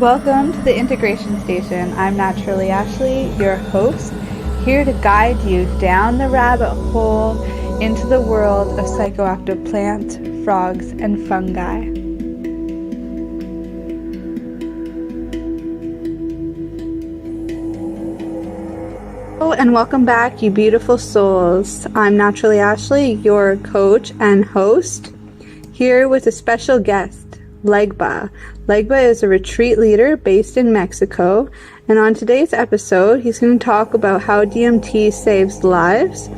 Welcome to the Integration Station. I'm Naturally Ashley, your host, here to guide you down the rabbit hole into the world of psychoactive plants, frogs, and fungi. Hello and welcome back, you beautiful souls. I'm Naturally Ashley, your coach and host, here with a special guest, Legba. Legba is a retreat leader based in Mexico, and on today's episode, he's going to talk about how DMT saves lives,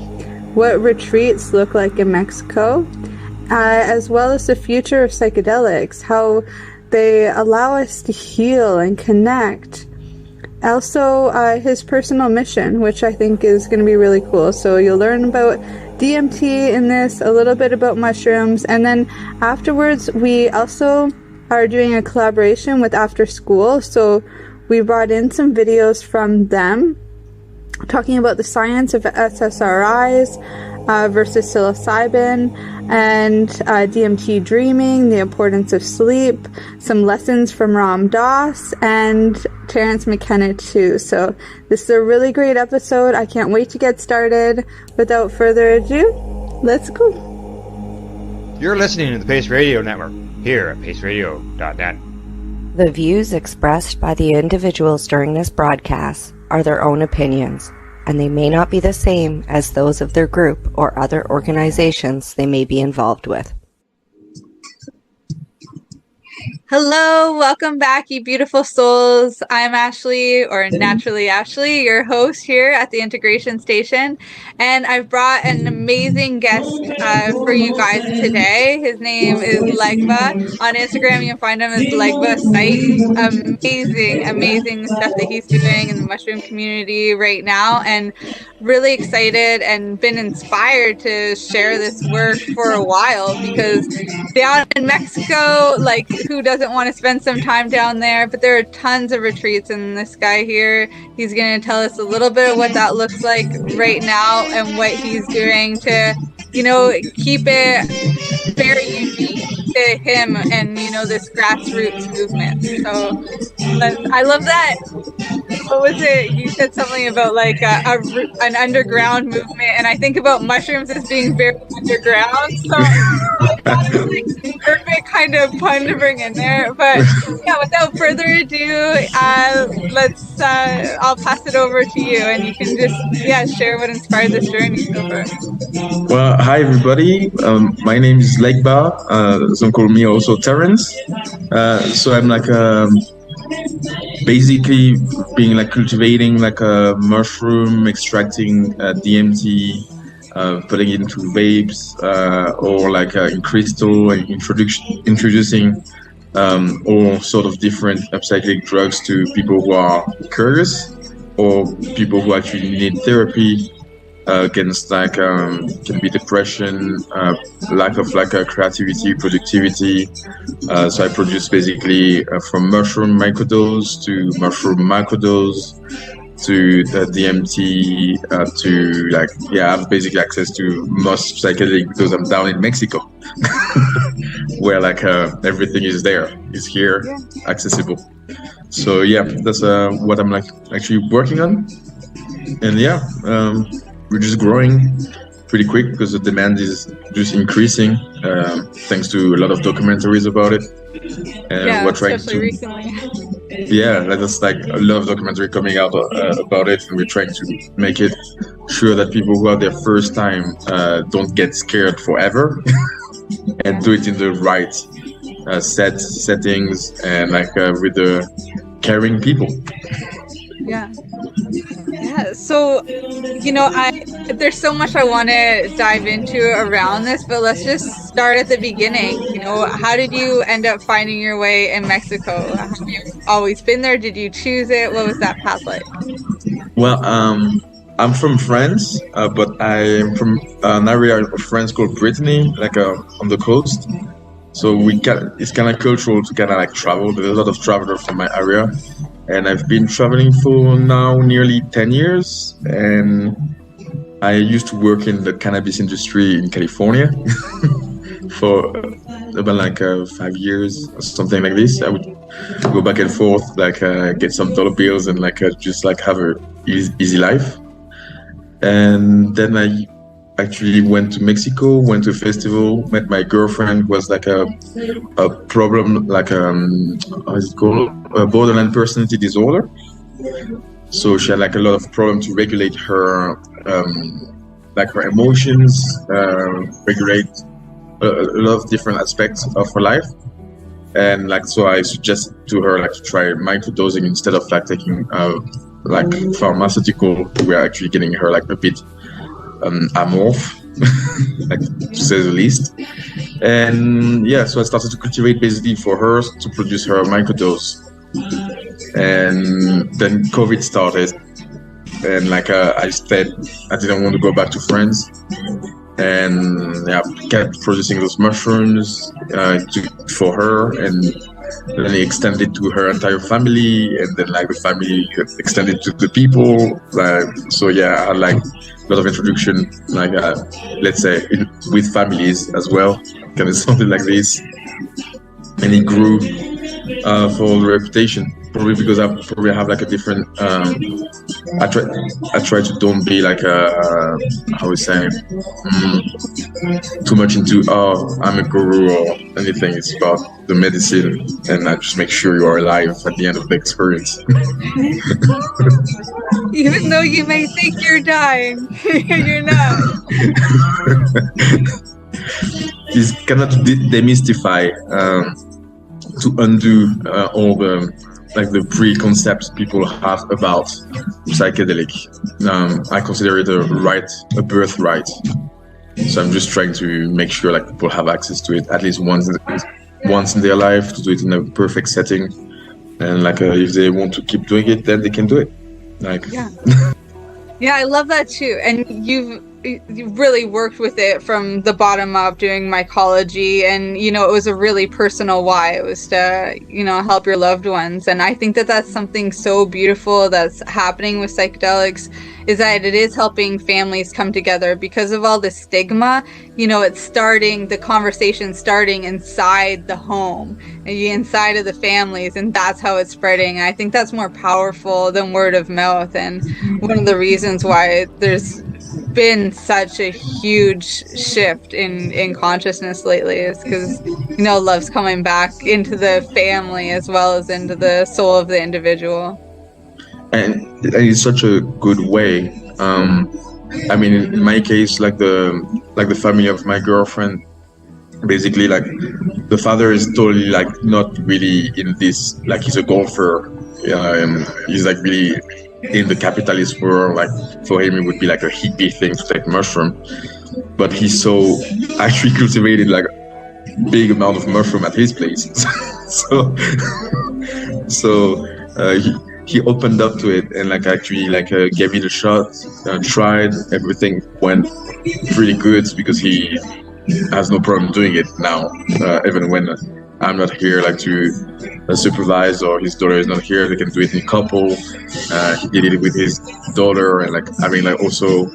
what retreats look like in Mexico, as well as the future of psychedelics, how they allow us to heal and connect. Also, his personal mission, which I think is going to be really cool. So you'll learn about DMT in this, a little bit about mushrooms, and then afterwards we also are doing a collaboration with AfterSkool. So we brought in some videos from them talking about the science of SSRIs versus psilocybin, and DMT dreaming, the importance of sleep, some lessons from Ram Dass and Terence McKenna too. So this is a really great episode. I can't wait to get started. Without further ado, let's go. You're listening to the Pace Radio Network, here at paceradio.net. The views expressed by the individuals during this broadcast are their own opinions, and they may not be the same as those of their group or other organizations they may be involved with. Hello, welcome back, you beautiful souls. I'm Ashley, or Naturally Ashley, your host here at the Integration Station, and I've brought an amazing guest for you guys today. His name is Legba. On Instagram, you can find him as Legba Psych. Amazing stuff that he's doing in the mushroom community right now, and really excited and been inspired to share this work for a while, because down in Mexico, like, who doesn't want to spend some time down there? But there are tons of retreats, and this guy here, he's going to tell us a little bit of what that looks like right now and what he's doing to, keep it very unique to him and, this grassroots movement. So I love that. What was it? You said something about like an underground movement, and I think about mushrooms as being very underground. So that was like perfect kind of pun to bring in there. But yeah, without further ado, I'll pass it over to you, and you can just share what inspired this journey so far. Well, hi everybody. My name is Legba. Some call me also Terence. So I'm like basically being like cultivating like a mushroom, extracting DMT, putting it into vapes, or like in crystal, and introducing all sort of different psychedelic drugs to people who are curious or people who actually need therapy against like can be depression, lack of like creativity, productivity. So I produce basically from mushroom microdose to mushroom macrodose to the DMT to I have basically access to most psychedelic because I'm down in Mexico where like everything is there, is here, accessible. So yeah, that's what I'm like actually working on. And we're just growing pretty quick because the demand is just increasing, thanks to a lot of documentaries about it. And we're trying to recently. There's like a lot of documentary coming out about it, and we're trying to make it sure that people who are their first time don't get scared forever and do it in the right settings and like with the caring people. Yeah. So, there's so much I want to dive into around this, but let's just start at the beginning. How did you end up finding your way in Mexico? Have you always been there? Did you choose it? What was that path like? Well, I'm from France, but I'm from an area of France called Brittany, like on the coast. So it's kind of cultural to kind of like travel. There's a lot of travelers from my area. And I've been traveling for now nearly 10 years. And I used to work in the cannabis industry in California for about like 5 years or something like this. I would go back and forth, like get some dollar bills and like just like have a easy life. And then I actually went to Mexico, went to a festival, met my girlfriend, who was like a problem, like how is it called, a borderline personality disorder. So she had like a lot of problem to regulate her like her emotions, regulate a lot of different aspects of her life. And like, so I suggested to her like to try microdosing instead of like taking like pharmaceutical. We're actually getting her like a bit amorph, like to say the least. And yeah, so I started to cultivate basically for her to produce her microdose. And then COVID started, and like I said, I didn't want to go back to France, and yeah, kept producing those mushrooms for her, and then he extended to her entire family, and then like the family extended to the people. So yeah, I had like a lot of introduction, like let's say with families as well, kind of something like this, and it grew for the reputation. Probably because I probably have like a different. I try to don't be like how we say too much into I'm a guru or anything. It's about the medicine, and I just make sure you are alive at the end of the experience. Even though you may think you're dying, you're not. It's cannot demystify to undo all the like the preconcepts people have about psychedelic. I consider it a birthright. So I'm just trying to make sure like people have access to it at least once in their life, to do it in a perfect setting, and like if they want to keep doing it, then they can do it. Like yeah, I love that too. And you've really worked with it from the bottom up, doing mycology, and it was a really personal why. It was to help your loved ones, and I think that that's something so beautiful that's happening with psychedelics, is that it is helping families come together because of all the stigma. It's the conversation starting inside the home, inside of the families, and that's how it's spreading. I think that's more powerful than word of mouth, and one of the reasons why there's been such a huge shift in consciousness lately is because love's coming back into the family as well as into the soul of the individual. And it's such a good way. I mean, in my case, like the family of my girlfriend, basically like the father is totally like not really in this, like he's a golfer, and he's like really in the capitalist world. Like for him it would be like a hippie thing to take mushroom, but he's so actually cultivated like a big amount of mushroom at his place. so he opened up to it, and like actually like gave it a shot, tried, everything went pretty good because he has no problem doing it now, even when I'm not here like to supervise, or his daughter is not here, they can do it in couple. He did it with his daughter, and like I mean like also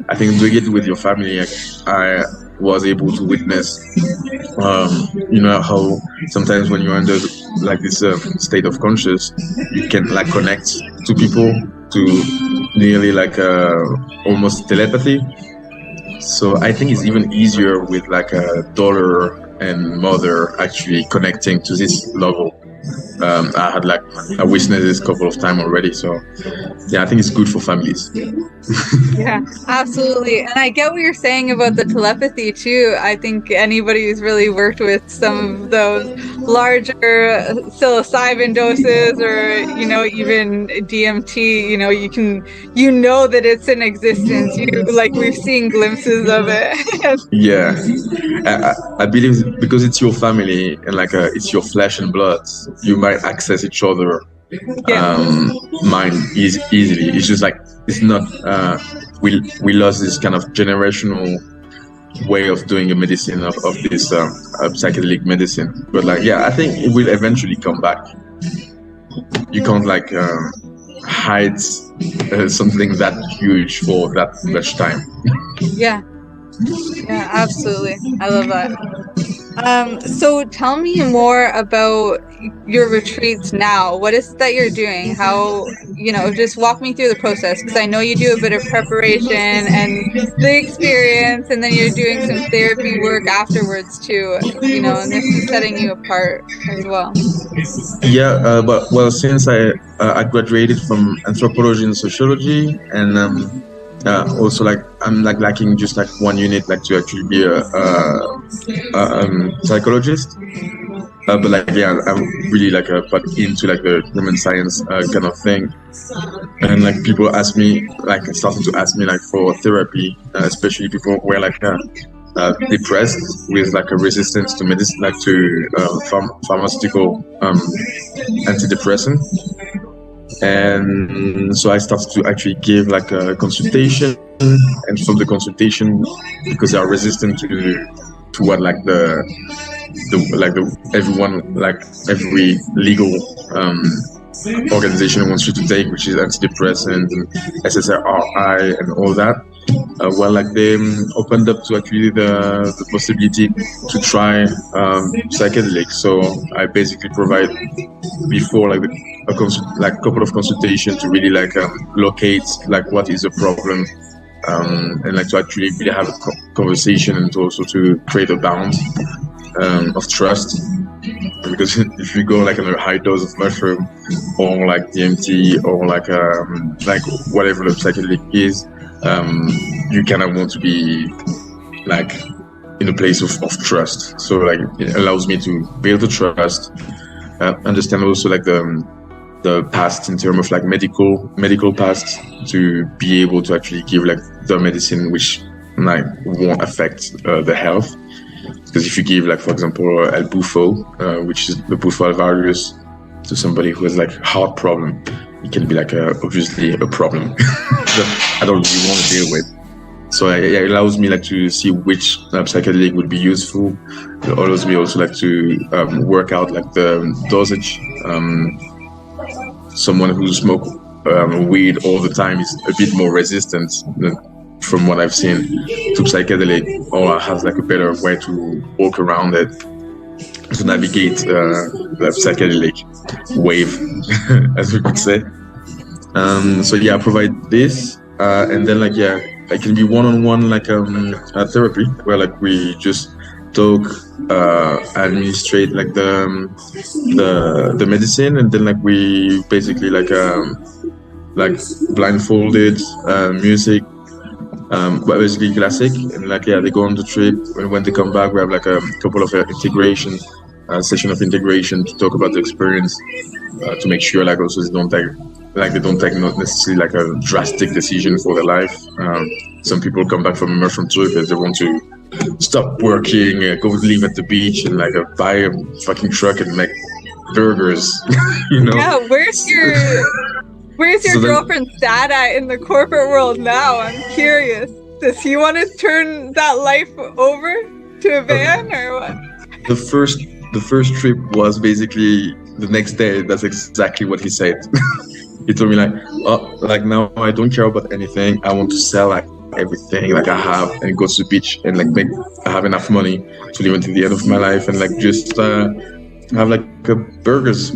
I think doing it with your family, I was able to witness how sometimes when you're under like this state of conscious, you can like connect to people to nearly like almost telepathy. So I think it's even easier with like a daughter and mother actually connecting to this level. I witnessed this a couple of times already, so yeah, I think it's good for families. Yeah, absolutely. And I get what you're saying about the telepathy too. I think anybody who's really worked with some of those larger psilocybin doses, or even DMT, you know that it's in existence. We've seen glimpses of it. Yeah, I believe because it's your family and like it's your flesh and blood, you might access each other mind easily. It's just like it's not we lost this kind of generational way of doing a medicine of this psychedelic medicine, but like I think it will eventually come back. You can't like hide something that huge for that much time. Yeah, absolutely. I love that. So tell me more about your retreats now? What is it that you're doing? How, just walk me through the process, because I know you do a bit of preparation and the experience, and then you're doing some therapy work afterwards too, and this is setting you apart as well. Yeah, but since I graduated from anthropology and sociology, and also I'm lacking just 1 unit to actually be a psychologist. But I'm really but into the human science kind of thing, and people ask me starting to ask me for therapy, especially people who are depressed with a resistance to medicine, to pharmaceutical antidepressant. And so I started to actually give a consultation, and from the consultation, because they are resistant to what every legal organization wants you to take, which is antidepressant and SSRI and all that. They opened up to actually the possibility to try psychedelics. So I basically provide before a couple of consultations to really locate what is the problem, and to actually really have a conversation, and also to create a bound of trust. Because if you go on a high dose of mushroom or DMT or whatever the psychedelic is, you kind of want to be in a place of trust. So it allows me to build the trust, understand also the past in terms of medical past, to be able to actually give the medicine which won't affect the health. Because if you give for example El Bufo, which is the Bufo virus, to somebody who has heart problem, it can be obviously a problem that I don't really want to deal with. So it allows me to see which psychedelic would be useful. It allows me also to work out the dosage. Someone who smokes weed all the time is a bit more resistant, from what I've seen, to psychedelic, or has a better way to walk around it, to navigate the psychedelic wave, as we could say. So I provide this, and then it can be one-on-one therapy, where we just talk, administrate the medicine, and then we basically blindfolded music, but basically classic, and they go on the trip, and when they come back we have a couple of integration session of integration to talk about the experience, to make sure also they don't take not necessarily a drastic decision for their life. Some people come back from a mushroom trip and they want to stop working, go live at the beach, and buy a fucking truck and make burgers. Yeah, where's your girlfriend's dad at in the corporate world now? I'm curious. Does he want to turn that life over to a van, or what? The first trip was basically the next day. That's exactly what he said. He told me now I don't care about anything. I want to sell everything I have and go to the beach and I have enough money to live until the end of my life, and just have make burgers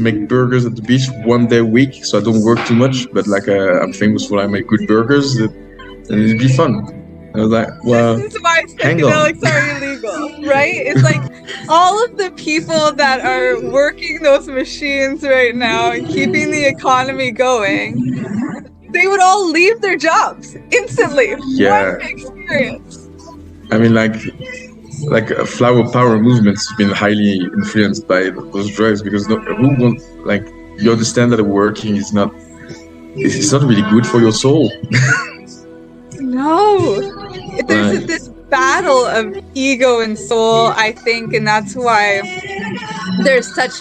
at the beach 1 day a week, so I don't work too much, but I'm famous for I make good burgers, and it'd be fun. I was well, this is why psychedelics are illegal, right? It's all of the people that are working those machines right now and keeping the economy going, they would all leave their jobs instantly. Yeah. One experience. I mean, flower power movements have been highly influenced by those drugs, because you understand that working it's not really good for your soul. No, there's this battle of ego and soul, I think, and that's why there's such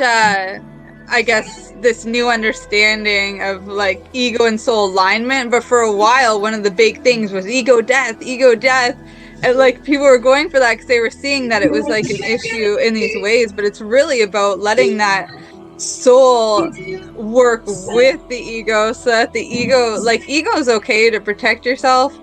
this new understanding of ego and soul alignment. But for a while, one of the big things was ego death, and people were going for that because they were seeing that it was an issue in these ways. But it's really about letting that soul work with the ego, so that the ego is okay to protect yourself,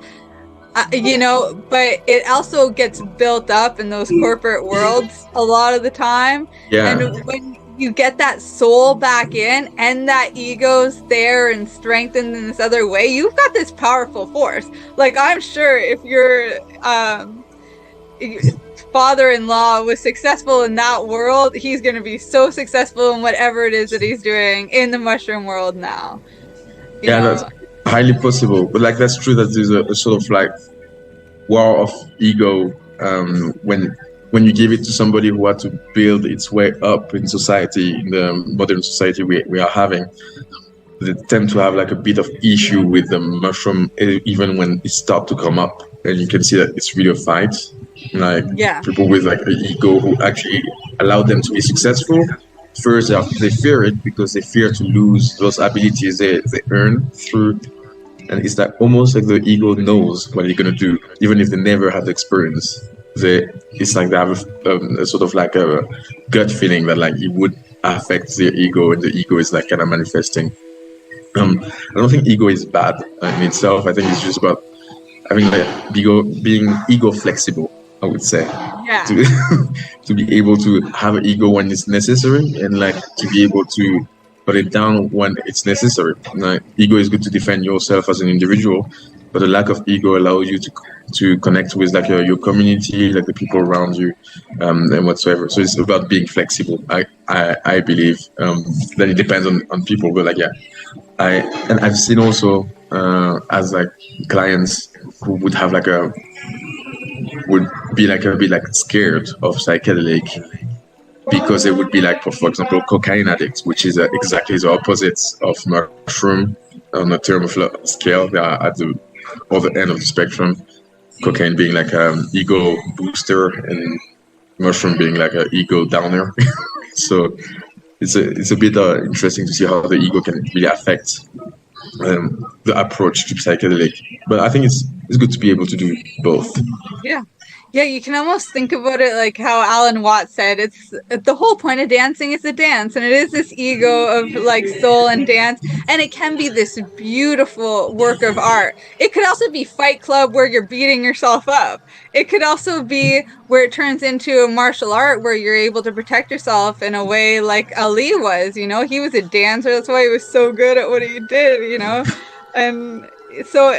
but it also gets built up in those corporate worlds a lot of the time. Yeah. And you get that soul back in, and that ego's there and strengthened in this other way, you've got this powerful force. Like, I'm sure if your father-in-law was successful in that world, he's going to be so successful in whatever it is that he's doing in the mushroom world now. You know? That's highly possible. But like, that's true that there's a sort of like war of ego when you give it to somebody who had to build its way up in society, in the modern society we are having. They tend to have like a bit of issue with the mushroom, even when it starts to come up, and you can see that it's really a fight. Like, people with like an ego who actually allow them to be successful. First, they fear it because they fear to lose those abilities they earn through. And it's like almost like the ego knows what they're gonna do, even if they never have the experience. It's like they have a sort of like a gut feeling that like it would affect their ego, and the ego is like kind of manifesting. I don't think ego is bad in itself. I think it's just about having like being ego flexible, I would say. Yeah. To be able to have an ego when it's necessary, and like to be able to put it down when it's necessary. Like, ego is good to defend yourself as an individual, but a lack of ego allows you to connect with like your community, like the people around you, and whatsoever. So it's about being flexible. I believe that it depends on people, but like I've seen also as like clients who would have like would be like a bit like scared of psychedelic, because they would be like, for example, cocaine addicts, which is exactly the opposite of mushroom on a term of scale. They are at the other end of the spectrum. Cocaine being like an ego booster, and mushroom being like an ego downer. So it's a bit interesting to see how the ego can really affect the approach to psychedelic. But I think it's good to be able to do both. Yeah, you can almost think about it like how Alan Watts said, it's the whole point of dancing is a dance, and it is this ego of like soul and dance, and it can be this beautiful work of art. It could also be Fight Club where you're beating yourself up. It could also be where it turns into a martial art where you're able to protect yourself in a way like Ali was, you know, he was a dancer, that's why he was so good at what he did, you know, and so,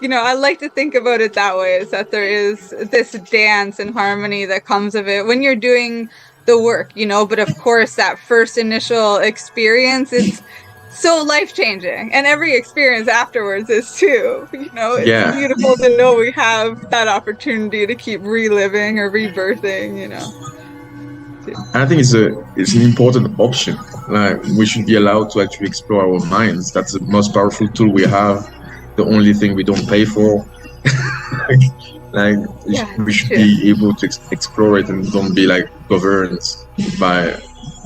you know, I like to think about it that way, is that there is this dance and harmony that comes of it when you're doing the work, you know, but of course that first initial experience is so life-changing, and every experience afterwards is too, you know. It's beautiful to know we have that opportunity to keep reliving or rebirthing, you know. I think it's an important option. Like, we should be allowed to actually explore our minds. That's the most powerful tool we have. The only thing we don't pay for. We should be able to explore it, and don't be like governed by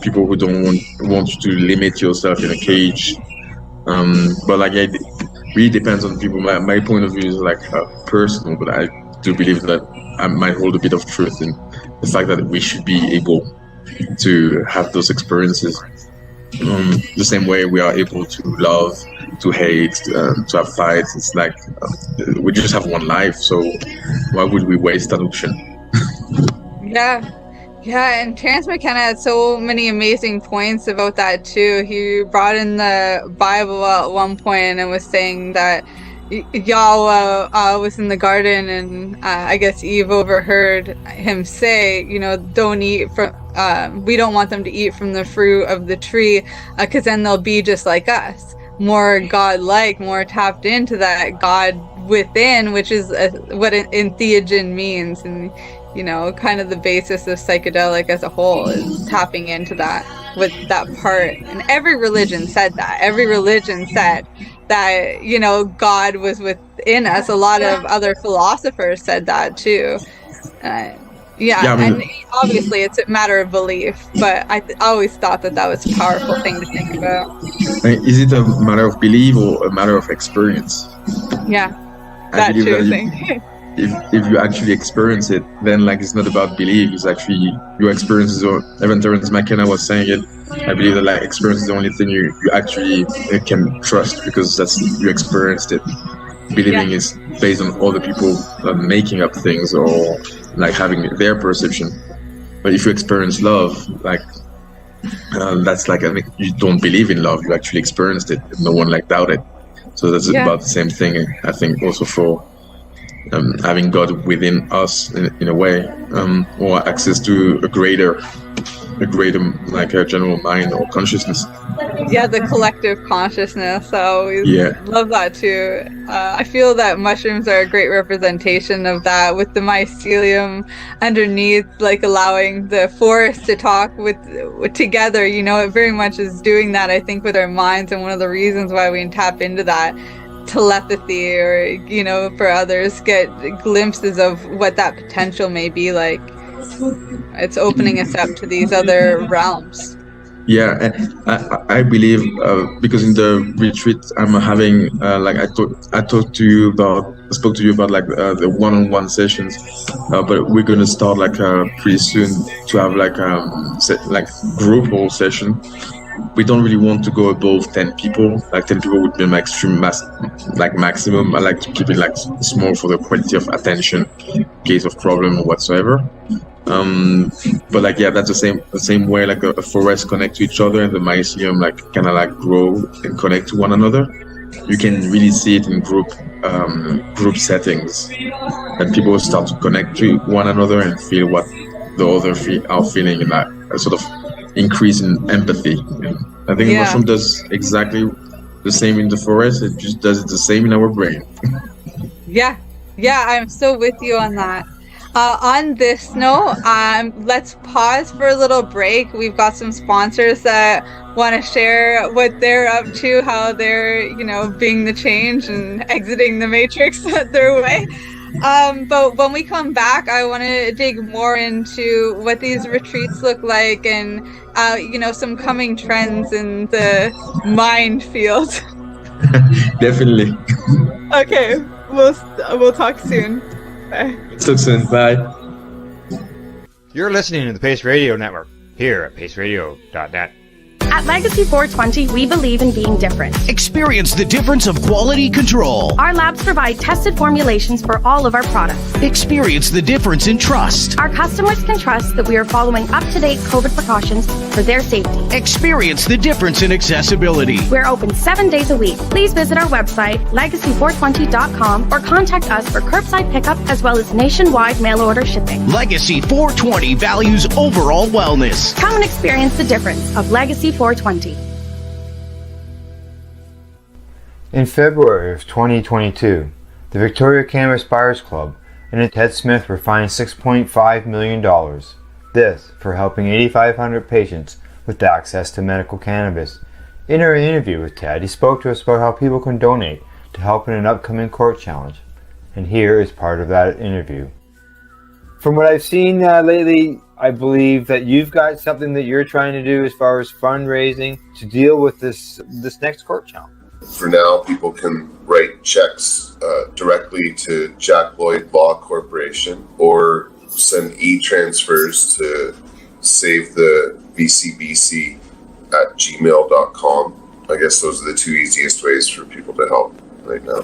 people who don't want you to limit yourself in a cage. But like, it really depends on people. My point of view is like personal, but I do believe that I might hold a bit of truth in the fact that we should be able to have those experiences. The same way we are able to love, to hate, to have fights. It's like we just have one life, so why would we waste that option? Yeah, and Terence McKenna had so many amazing points about that too. He brought in the Bible at one point and was saying that Yahweh was in the garden, and I guess Eve overheard him say, you know, don't eat from, we don't want them to eat from the fruit of the tree, because then they'll be just like us, more God-like, more tapped into that God within, which is what entheogen means, and you know, kind of the basis of psychedelic as a whole is tapping into that, with that part. And every religion said that. Every religion said that, you know, God was within us. A lot of other philosophers said that too. I mean, and obviously it's a matter of belief, but I always thought that was a powerful thing to think about. Is it a matter of belief or a matter of experience? Yeah, that true thing. If you actually experience it, then like, it's not about belief, it's actually your experiences. Or even Terence McKenna was saying it, I believe that like, experience is the only thing you actually can trust, because that's, you experienced it. Believing is based on other people making up things, or like having their perception. But if you experience love, like, That's like, I mean, you don't believe in love, you actually experienced it. No one like doubted. So that's about the same thing. I think also for having God within us in a way, or access to a greater like a general mind or consciousness. Yeah, the collective consciousness. I always love that too. I feel that mushrooms are a great representation of that, with the mycelium underneath, like allowing the forest to talk with together. You know, it very much is doing that, I think, with our minds, and one of the reasons why we tap into that telepathy, or, you know, for others get glimpses of what that potential may be like. It's opening us up to these other realms. Yeah, and I believe because in the retreat I'm having, like I spoke to you about like the one-on-one sessions, but we're gonna start like pretty soon to have like like group whole session. We don't really want to go above 10 people. Like 10 people would be my extreme maximum. I like to keep it like small for the quality of attention in case of problem or whatsoever. But like, yeah, that's the same way like a forest connect to each other, and the mycelium like kind of like grow and connect to one another. You can really see it in group settings, and people start to connect to one another and feel what the other are feeling, in that sort of increase in empathy. I think mushroom does exactly the same in the forest. It just does it the same in our brain. Yeah, I'm so with you on that. On this note, let's pause for a little break. We've got some sponsors that want to share what they're up to, how they're, you know, being the change and exiting the matrix their way. But when we come back, I want to dig more into what these retreats look like, and you know, some coming trends in the mind field. Definitely. Okay, we'll talk soon. Bye. Talk soon. Bye. You're listening to the Pace Radio Network here at paceradio.net. At Legacy 420, we believe in being different. Experience the difference of quality control. Our labs provide tested formulations for all of our products. Experience the difference in trust. Our customers can trust that we are following up-to-date COVID precautions for their safety. Experience the difference in accessibility. We're open 7 days a week. Please visit our website, legacy420.com, or contact us for curbside pickup as well as nationwide mail order shipping. Legacy 420 values overall wellness. Come and experience the difference of Legacy 420. In February of 2022, the Victoria Cannabis Buyers Club and Ted Smith were fined $6.5 million. This for helping 8,500 patients with access to medical cannabis. In our interview with Ted, he spoke to us about how people can donate to help in an upcoming court challenge. And here is part of that interview. From what I've seen lately, I believe that you've got something that you're trying to do as far as fundraising to deal with this next court challenge. For now, people can write checks directly to Jack Lloyd Law Corporation, or send e-transfers to save the VCBC at gmail.com. I guess those are the two easiest ways for people to help right now.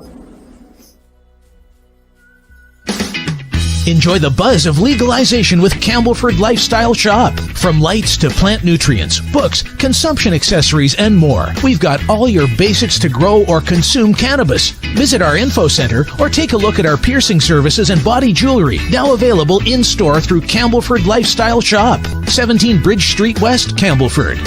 Enjoy the buzz of legalization with Campbellford Lifestyle Shop. From lights to plant nutrients, books, consumption accessories, and more, we've got all your basics to grow or consume cannabis. Visit our info center or take a look at our piercing services and body jewelry, now available in-store through Campbellford Lifestyle Shop, 17 Bridge Street West, Campbellford.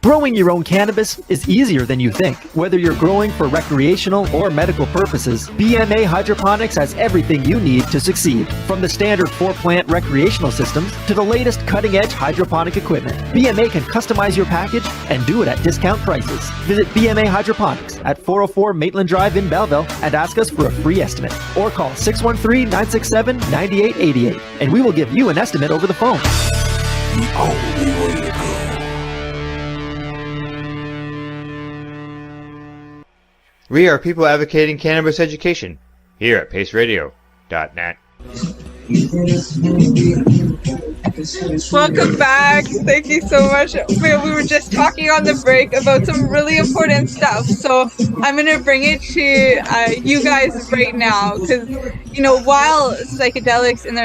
Growing your own cannabis is easier than you think. Whether you're growing for recreational or medical purposes, BMA Hydroponics has everything you need to succeed. From the standard 4-plant recreational systems to the latest cutting-edge hydroponic equipment, BMA can customize your package and do it at discount prices. Visit BMA Hydroponics at 404 Maitland Drive in Belleville and ask us for a free estimate. Or call 613-967-9888 and we will give you an estimate over the phone. The only way to go. We are people advocating cannabis education here at paceradio.net. Welcome back. Thank you so much. We were just talking on the break about some really important stuff. So I'm going to bring it to you guys right now because, you know, while psychedelics in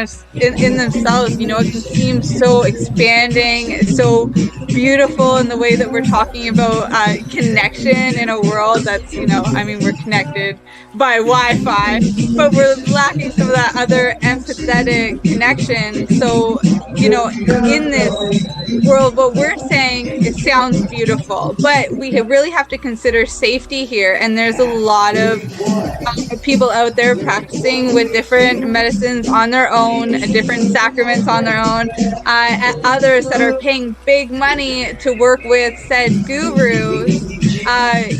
themselves, you know, it can seem so expanding, so beautiful in the way that we're talking about connection in a world that's, you know, I mean, we're connected by Wi-Fi, but we're lacking some of that other empathetic connection. So, you know, in this world, what we're saying, it sounds beautiful, but we really have to consider safety here. And there's a lot of people out there practicing with different medicines on their own, different sacraments on their own, and others that are paying big money to work with said gurus.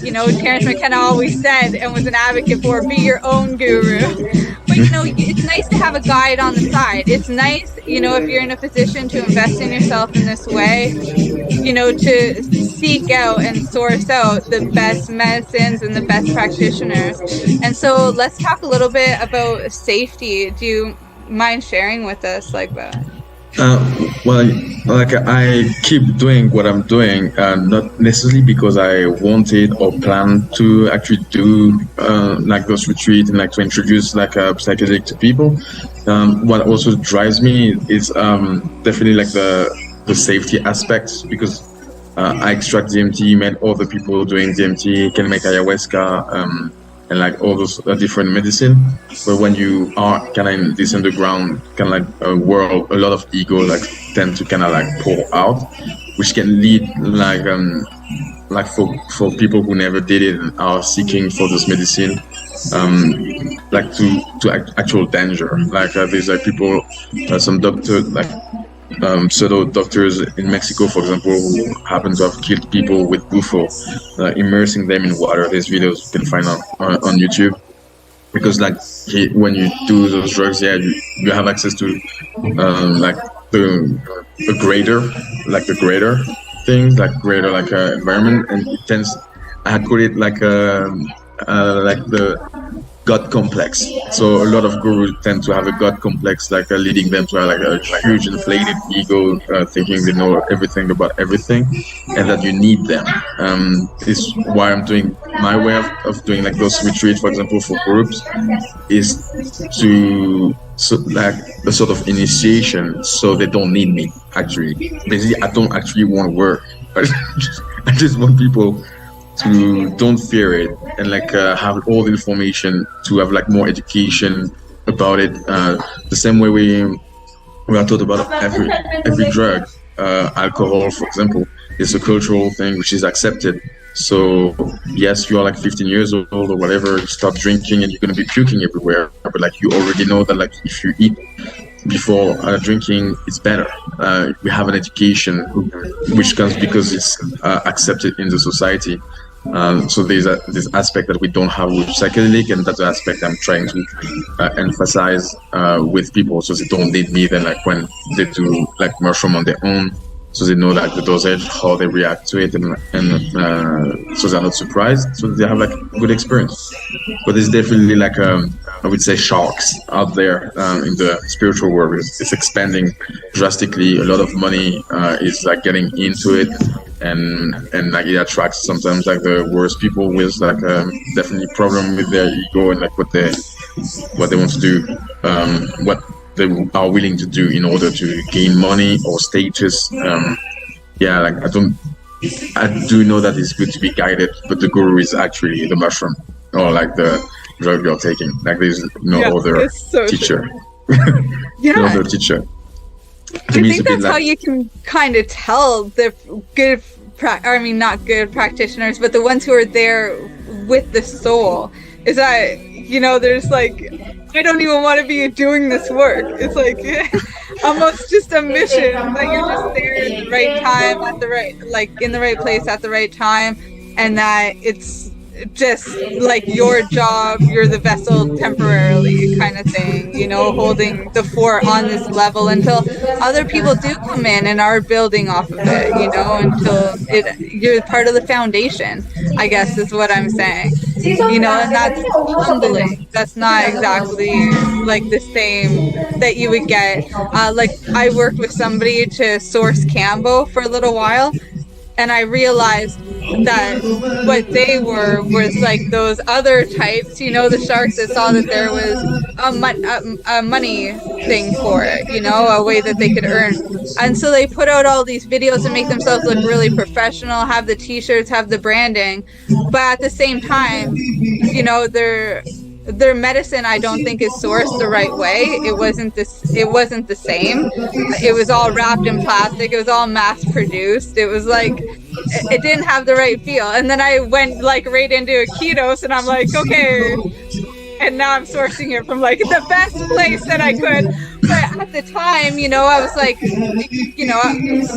You know, Terence McKenna always said and was an advocate for, be your own guru. But, you know, it's nice to have a guide on the side. It's nice, you know, if you're in a position to invest in yourself in this way, you know, to seek out and source out the best medicines and the best practitioners. And so let's talk a little bit about safety. Do you mind sharing with us like that? Well, like I keep doing what I'm doing, not necessarily because I wanted or planned to actually do like those retreats and like to introduce like a psychedelic to people. What also drives me is definitely like the safety aspects, because I extract DMT, met other people doing DMT, can make ayahuasca, and like all those different medicine. But when you are kind of in this underground kind of like world, a lot of ego like tend to kind of like pour out, which can lead like for people who never did it and are seeking for this medicine, like to actual danger. Like there's like people, some doctors like pseudo doctors in Mexico, for example, who happen to have killed people with bufo, immersing them in water. There's videos you can find on YouTube, because like when you do those drugs, you have access to like the greater things, like greater like environment, and it tends, I call it like the God complex. So a lot of gurus tend to have a God complex, like leading them to like a huge inflated ego, thinking they know everything about everything, and that you need them. Is why I'm doing my way of doing like those retreats, for example, for groups, is to like the sort of initiation, so they don't need me. Actually, basically, I don't actually want work. I just want people to don't fear it, and like have all the information, to have like more education about it. The same way we are taught about every drug, alcohol, for example, is a cultural thing which is accepted. So yes, you are like 15 years old or whatever, you start drinking and you're going to be puking everywhere. But like you already know that like if you eat before drinking, it's better. We have an education which comes because it's accepted in the society. So there's this aspect that we don't have with psychedelic, and that's the aspect I'm trying to emphasize with people, so they don't need me then like when they do like mushroom on their own, so they know like the dosage, how they react to it, and so they're not surprised, so they have like good experience. But there's definitely like I would say sharks out there in the spiritual world. It's expanding drastically. A lot of money is like getting into it, and like it attracts sometimes like the worst people with like definitely problem with their ego and like what they want to do, what they are willing to do in order to gain money or status. Like I do know that it's good to be guided, but the guru is actually the mushroom or like the drug you're taking. Like there's no other teacher. No other teacher. I think that's how you can kind of tell the good, not good practitioners, but the ones who are there with the soul, is that, you know, there's like, I don't even want to be doing this work. It's like almost just a mission that you're just there at the right time, at the right, like in the right place at the right time, and that it's just like your job, you're the vessel temporarily kind of thing, you know, holding the fort on this level until other people do come in and are building off of it, you know, until you're part of the foundation, I guess is what I'm saying. you know, and that's humbling. That's not exactly like the same that you would get. Like I worked with somebody to source Cambo for a little while, and I realized that what they were was like those other types, you know, the sharks that saw that there was a money thing for it, you know, a way that they could earn. And so they put out all these videos and make themselves look really professional, have the t-shirts, have the branding, but at the same time, you know, their medicine I don't think is sourced the right way. It wasn't the same. It was all wrapped in plastic. It was all mass produced. It was like it didn't have the right feel. And then I went like right into a ketos, and I'm like, okay, and now I'm sourcing it from like the best place that I could. But at the time, you know, I was like, you know,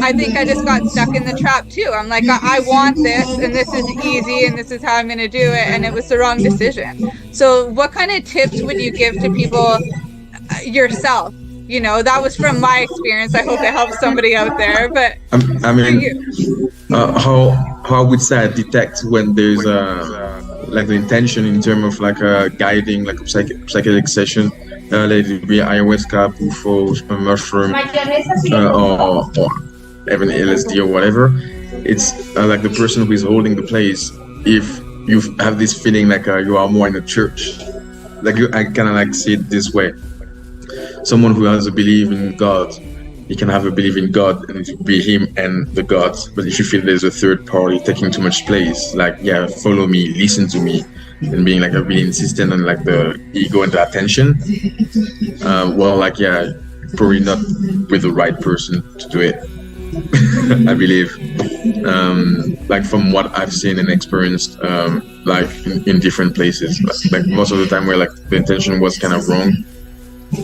I think I just got stuck in the trap too. I'm like, I want this, and this is easy, and this is how I'm going to do it. And it was the wrong decision. So what kind of tips would you give to people yourself? You know, that was from my experience. I hope it helps somebody out there. But I mean, how I would say I detect when there's like the intention in terms of like guiding like a psychedelic session, let it be ayahuasca, bufo, mushroom, or even LSD or whatever. It's like the person who is holding the place. If you have this feeling like you are more in a church, like I kind of like see it this way. Someone who has a belief in God, he can have a belief in God and it be him and the God. But if you feel there's a third party taking too much place, like, yeah, follow me, listen to me, and being like really insistent on like the ego and the attention, well, like, yeah, probably not with the right person to do it. I believe, like from what I've seen and experienced, like in different places, like most of the time where like the intention was kind of wrong,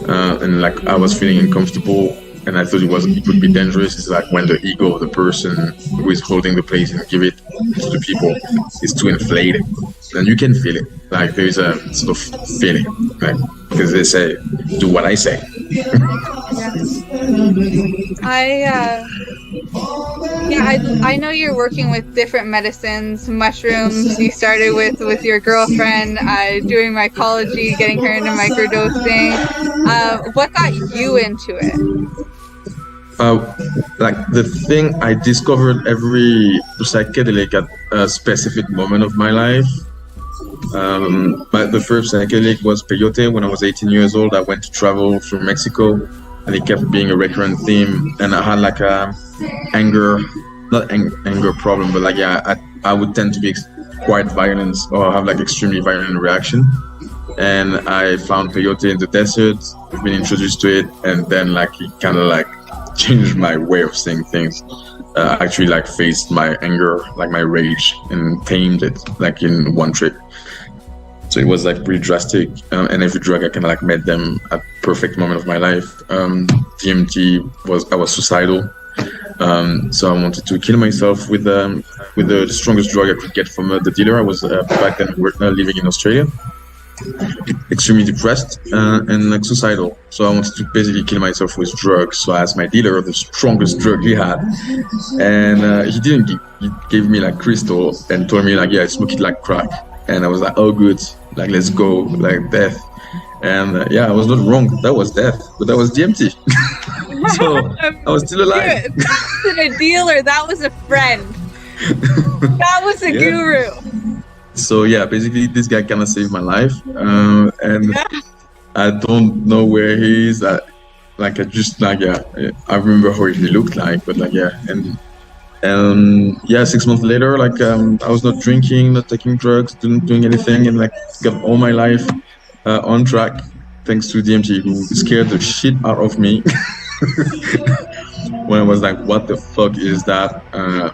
and like I was feeling uncomfortable and I thought it would be dangerous. It's like when the ego of the person who is holding the place and give it to the people is too inflated, and you can feel it. Like there is a sort of feeling, like, because they say, "Do what I say." I know you're working with different medicines, mushrooms. You started with your girlfriend, doing mycology, getting her into microdosing. What got you into it? Like the thing I discovered every psychedelic at a specific moment of my life. But the first psychedelic was peyote. When I was 18 years old, I went to travel through Mexico, and it kept being a recurrent theme. And I had like a anger problem, but like, yeah, I would tend to be quite violent or have like extremely violent reaction. And I found peyote in the desert. I've been introduced to it, and then like it kind of like changed my way of seeing things. Actually like faced my anger, like my rage, and tamed it like in one trip. So it was like pretty drastic, and every drug I kind of like met them at perfect moment of my life. DMT I was suicidal, so I wanted to kill myself with the strongest drug I could get from the dealer. I was back then living in Australia, extremely depressed and like suicidal. So I wanted to basically kill myself with drugs. So I asked my dealer the strongest drug he had, and he didn't. He gave me like crystal and told me like, yeah, smoke it like crack. And I was like, oh, good, like, let's go, like death. And yeah, I was not wrong. That was death, but that was DMT. So I was still alive. That wasn't a dealer. That was a friend. That was a guru. So yeah, basically this guy kind of saved my life. And I don't know where he is. I remember how he looked like, but like, yeah. And 6 months later, like I was not drinking, not taking drugs, doing anything, and like got all my life on track thanks to DMT, who scared the shit out of me. When I was like, what the fuck is that?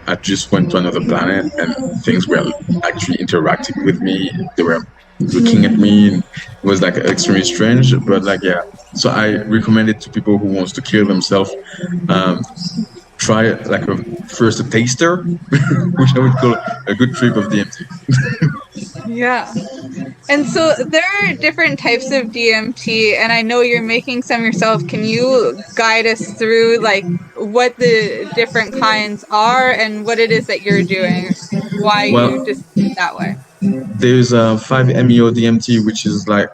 I just went to another planet, and things were actually interacting with me. They were looking at me, and it was like extremely strange, but like, yeah. So I recommend it to people who wants to kill themselves. Try like first a taster, which I would call a good trip of DMT. Yeah. And so there are different types of DMT, and I know you're making some yourself. Can you guide us through like what the different kinds are and what it is that you're doing? Why you just that way? there's a 5-MeO DMT, which is like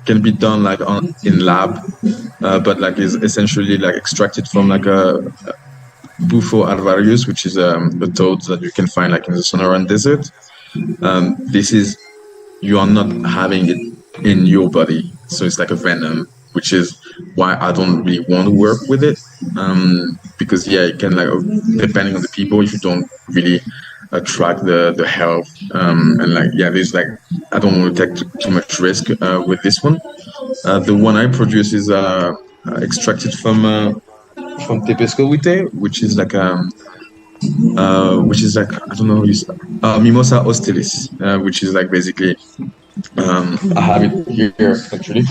can be done like in lab, but like is essentially like extracted from like a Bufo alvarius, which is a toad that you can find like in the Sonoran Desert. This is, you are not having it in your body, so it's like a venom, which is why I don't really want to work with it, because it can, like, depending on the people, if you don't really track the health, and like there's like, I don't want to take too much risk with this one. The one I produce is extracted from Tepescohuite, which is like I don't know, Mimosa hostilis, which is like basically I have it here actually.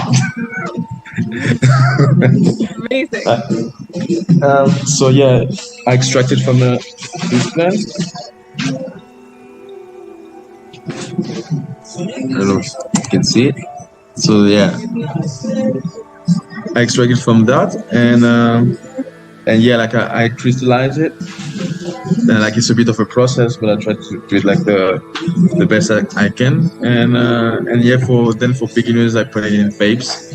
Amazing. So I extracted from this plant. I don't know if you can see it. So I extracted from that, and I crystallize it, and like it's a bit of a process, but I try to do it like the best I can, and for beginners I put it in vapes,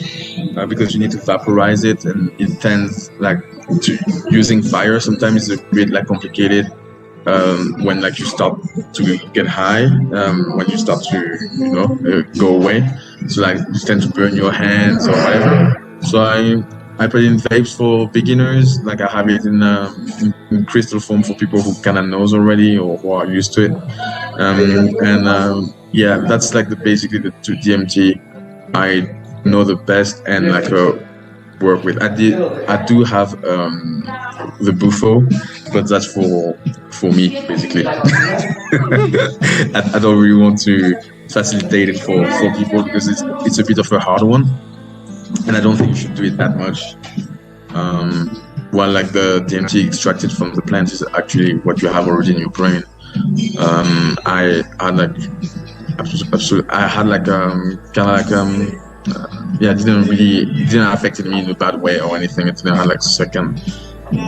because you need to vaporize it, and it tends like using fire sometimes is a bit like complicated when like you start to get high, when you start to go away, so like you tend to burn your hands or whatever. So I put it in vapes for beginners. Like I have it in crystal form for people who kind of knows already or who are used to it. That's like basically the two DMT I know the best and like work with. I do have the Bufo, but that's for me basically. I don't really want to facilitate it for people because it's a bit of a hard one. And I don't think you should do it that much. While like the DMT extracted from the plant is actually what you have already in your brain. I had like it didn't affect me in a bad way or anything. It didn't have like second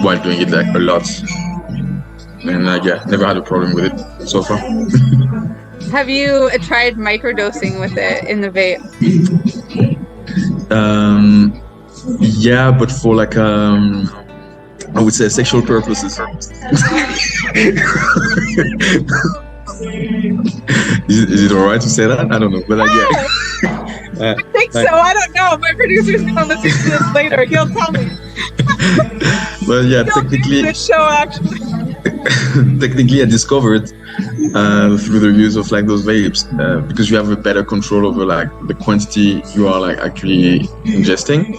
while doing it like a lot. And never had a problem with it so far. Have you tried microdosing with it in the vape? But for like I would say sexual purposes. Is it alright to say that? I don't know, but I think so. I don't know. My producer's gonna listen to this later. He'll tell me. But technically, this show actually. Technically, I discovered through the use of like those vapes, because you have a better control over like the quantity you are like actually ingesting.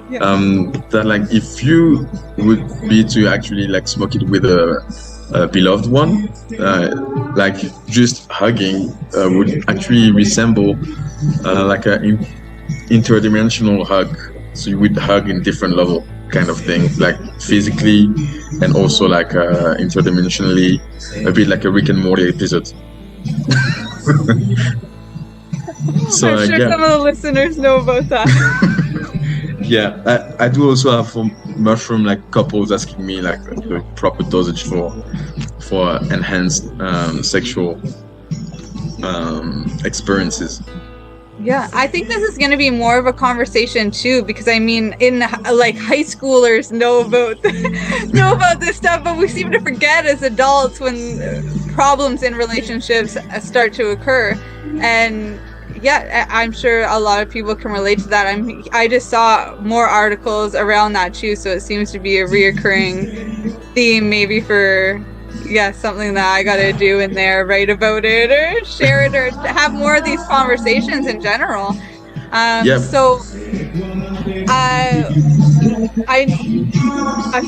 That like if you would be to actually like smoke it with a beloved one, like just hugging would actually resemble like an interdimensional hug. So you would hug in different level kind of thing, like physically and also like interdimensionally, a bit like a Rick and Morty episode. So I'm sure some of the listeners know about that. I do also have for mushroom like couples asking me like the proper dosage for enhanced sexual experiences. Yeah, I think this is going to be more of a conversation too, because I mean, in like high schoolers know about this stuff, but we seem to forget as adults when problems in relationships start to occur. And I'm sure a lot of people can relate to that. I just saw more articles around that too, so it seems to be a reoccurring theme, maybe for something that I gotta do in there, write about it or share it or have more of these conversations in general. So I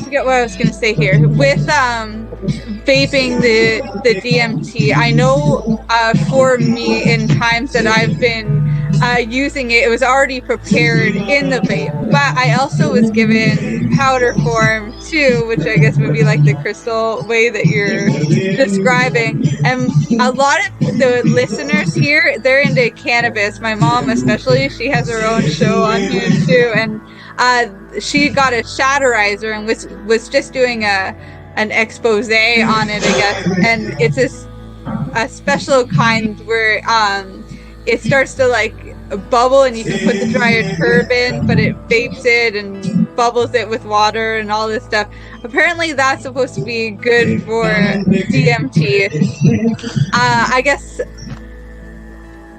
forget what I was gonna say here with vaping the DMT. I know for me, in times that I've been using it, it was already prepared in the vape, but I also was given powder form too, which I guess would be like the crystal way that you're describing. And a lot of the listeners here, they're into cannabis. My mom especially, she has her own show on here too, and she got a shatterizer and was just doing an expose on it, I guess. And it's this a special kind where it starts to like bubble and you can put the dryer turb in, but it vapes it and bubbles it with water and all this stuff. Apparently that's supposed to be good for DMT. I guess,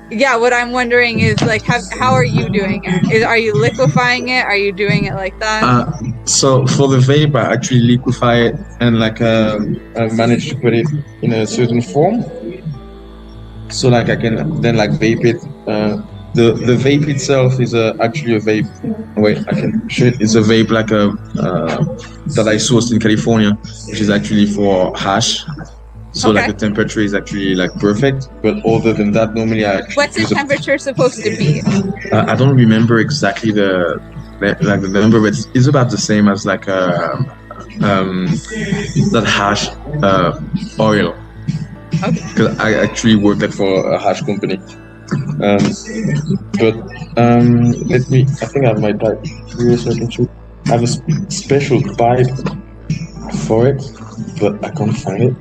yeah, what I'm wondering is like, how are you doing it? Are you liquefying it? Are you doing it like that? So for the vape, I actually liquefy it and like I managed to put it in a certain form. So like I can then like vape it. The vape itself is actually a vape. Wait, I can show it. It's a vape like that I sourced in California, which is actually for hash. So Okay. like the temperature is actually like perfect. But other than that, normally I actually What's the temperature supposed to be? I don't remember exactly the number, but it's about the same as like that hash oil. Okay. Because I actually worked for a hash company. Let me, I think I have my pipe here so I can show. I have a special pipe for it, but I can't find it.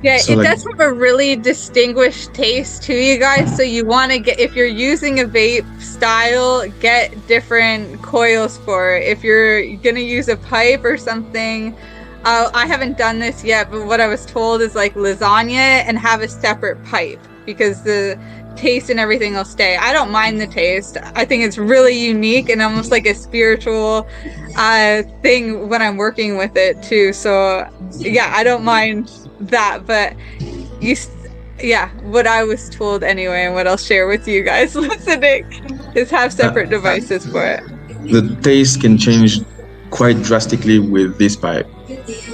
Yeah, so it like, does have a really distinguished taste to you guys. So you want to get, if you're using a vape style, get different coils for it. If you're gonna use a pipe or something, I haven't done this yet, but what I was told is like lasagna and have a separate pipe because the taste and everything will stay. I don't mind the taste. I think it's really unique and almost like a spiritual thing when I'm working with it too. So yeah, I don't mind that, but what I was told anyway, and what I'll share with you guys listening is have separate devices for it. the taste can change quite drastically with this pipe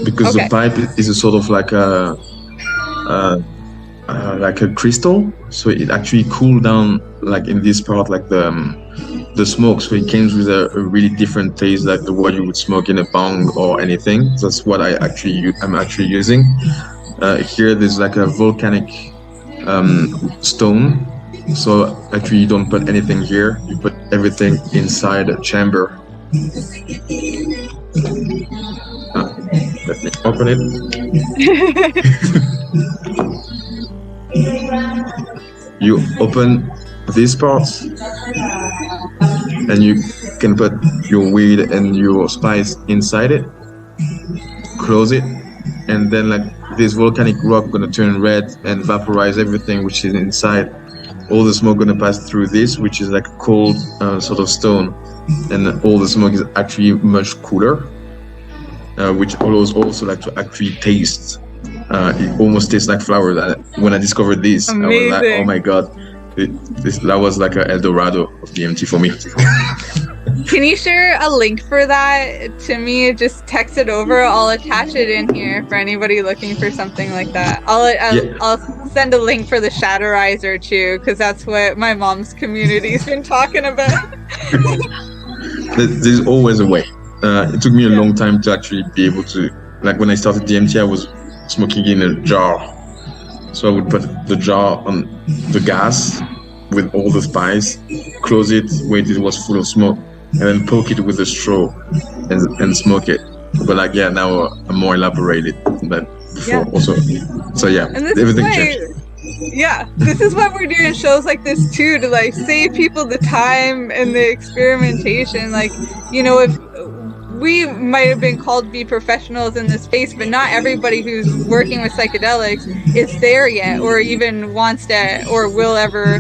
because Okay. the pipe is a sort of like a crystal, so it actually cooled down like in this part like the smoke, so it comes with a really different taste like the what you would smoke in a bong or anything. That's what I'm actually using. Here there's like a volcanic stone, so actually you don't put anything here, you put everything inside a chamber. Let me open it. You open these parts and you can put your weed and your spice inside it, close it, and then like this volcanic rock gonna turn red and vaporize everything which is inside. All the smoke gonna pass through this, which is like a cold sort of stone, and all the smoke is actually much cooler, which allows also like to actually taste. It almost tastes like flowers. When I discovered this, Amazing. I was like, oh my god, that was like an El Dorado of DMT for me. Can you share a link for that to me? Just text it over. I'll attach it in here for anybody looking for something like that. I'll send a link for the Shatterizer too, because that's what my mom's community's been talking about. There's always a way. It took me a long time to actually be able to, like when I started DMT, I was smoking in a jar. So I would put the jar on the gas with all the spice, close it, wait it was full of smoke, and then poke it with a straw and smoke it. But like, yeah, now I'm more elaborated than before also. So yeah, And this everything is changed. this is why we're doing shows like this too, to like save people the time and the experimentation. Like, you know, if we might have been called to be professionals in this space, but not everybody who's working with psychedelics is there yet, or even wants to, or will ever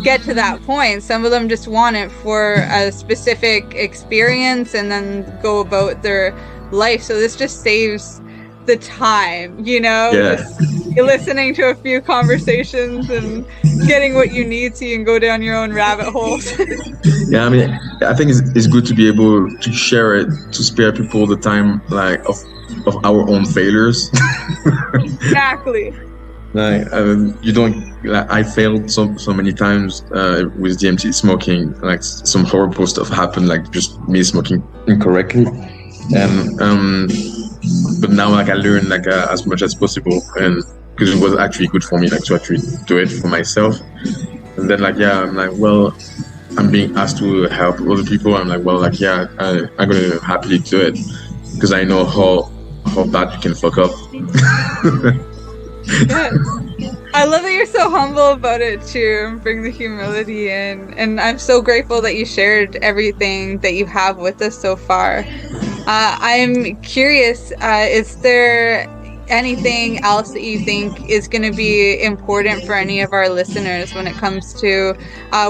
get to that point. Some of them just want it for a specific experience and then go about their life. So this just saves the time, you know? Yeah. Just listening to a few conversations and getting what you need so you can go down your own rabbit holes. Yeah, I mean, I think it's good to be able to share it, to spare people the time like of our own failures. Exactly. Like you don't. Like, I failed so many times with DMT smoking. Like some horrible stuff happened, like just me smoking incorrectly, and but now like I learned like as much as possible, and because it was actually good for me, like to actually do it for myself. And then like I'm like, well, I'm being asked to help other people. I'm like, well, like I'm gonna happily do it because I know how bad you can fuck up. Yes. I love that you're so humble about it too, and bring the humility in. And I'm so grateful that you shared everything that you have with us so far. I'm curious, is there anything else that you think is going to be important for any of our listeners when it comes to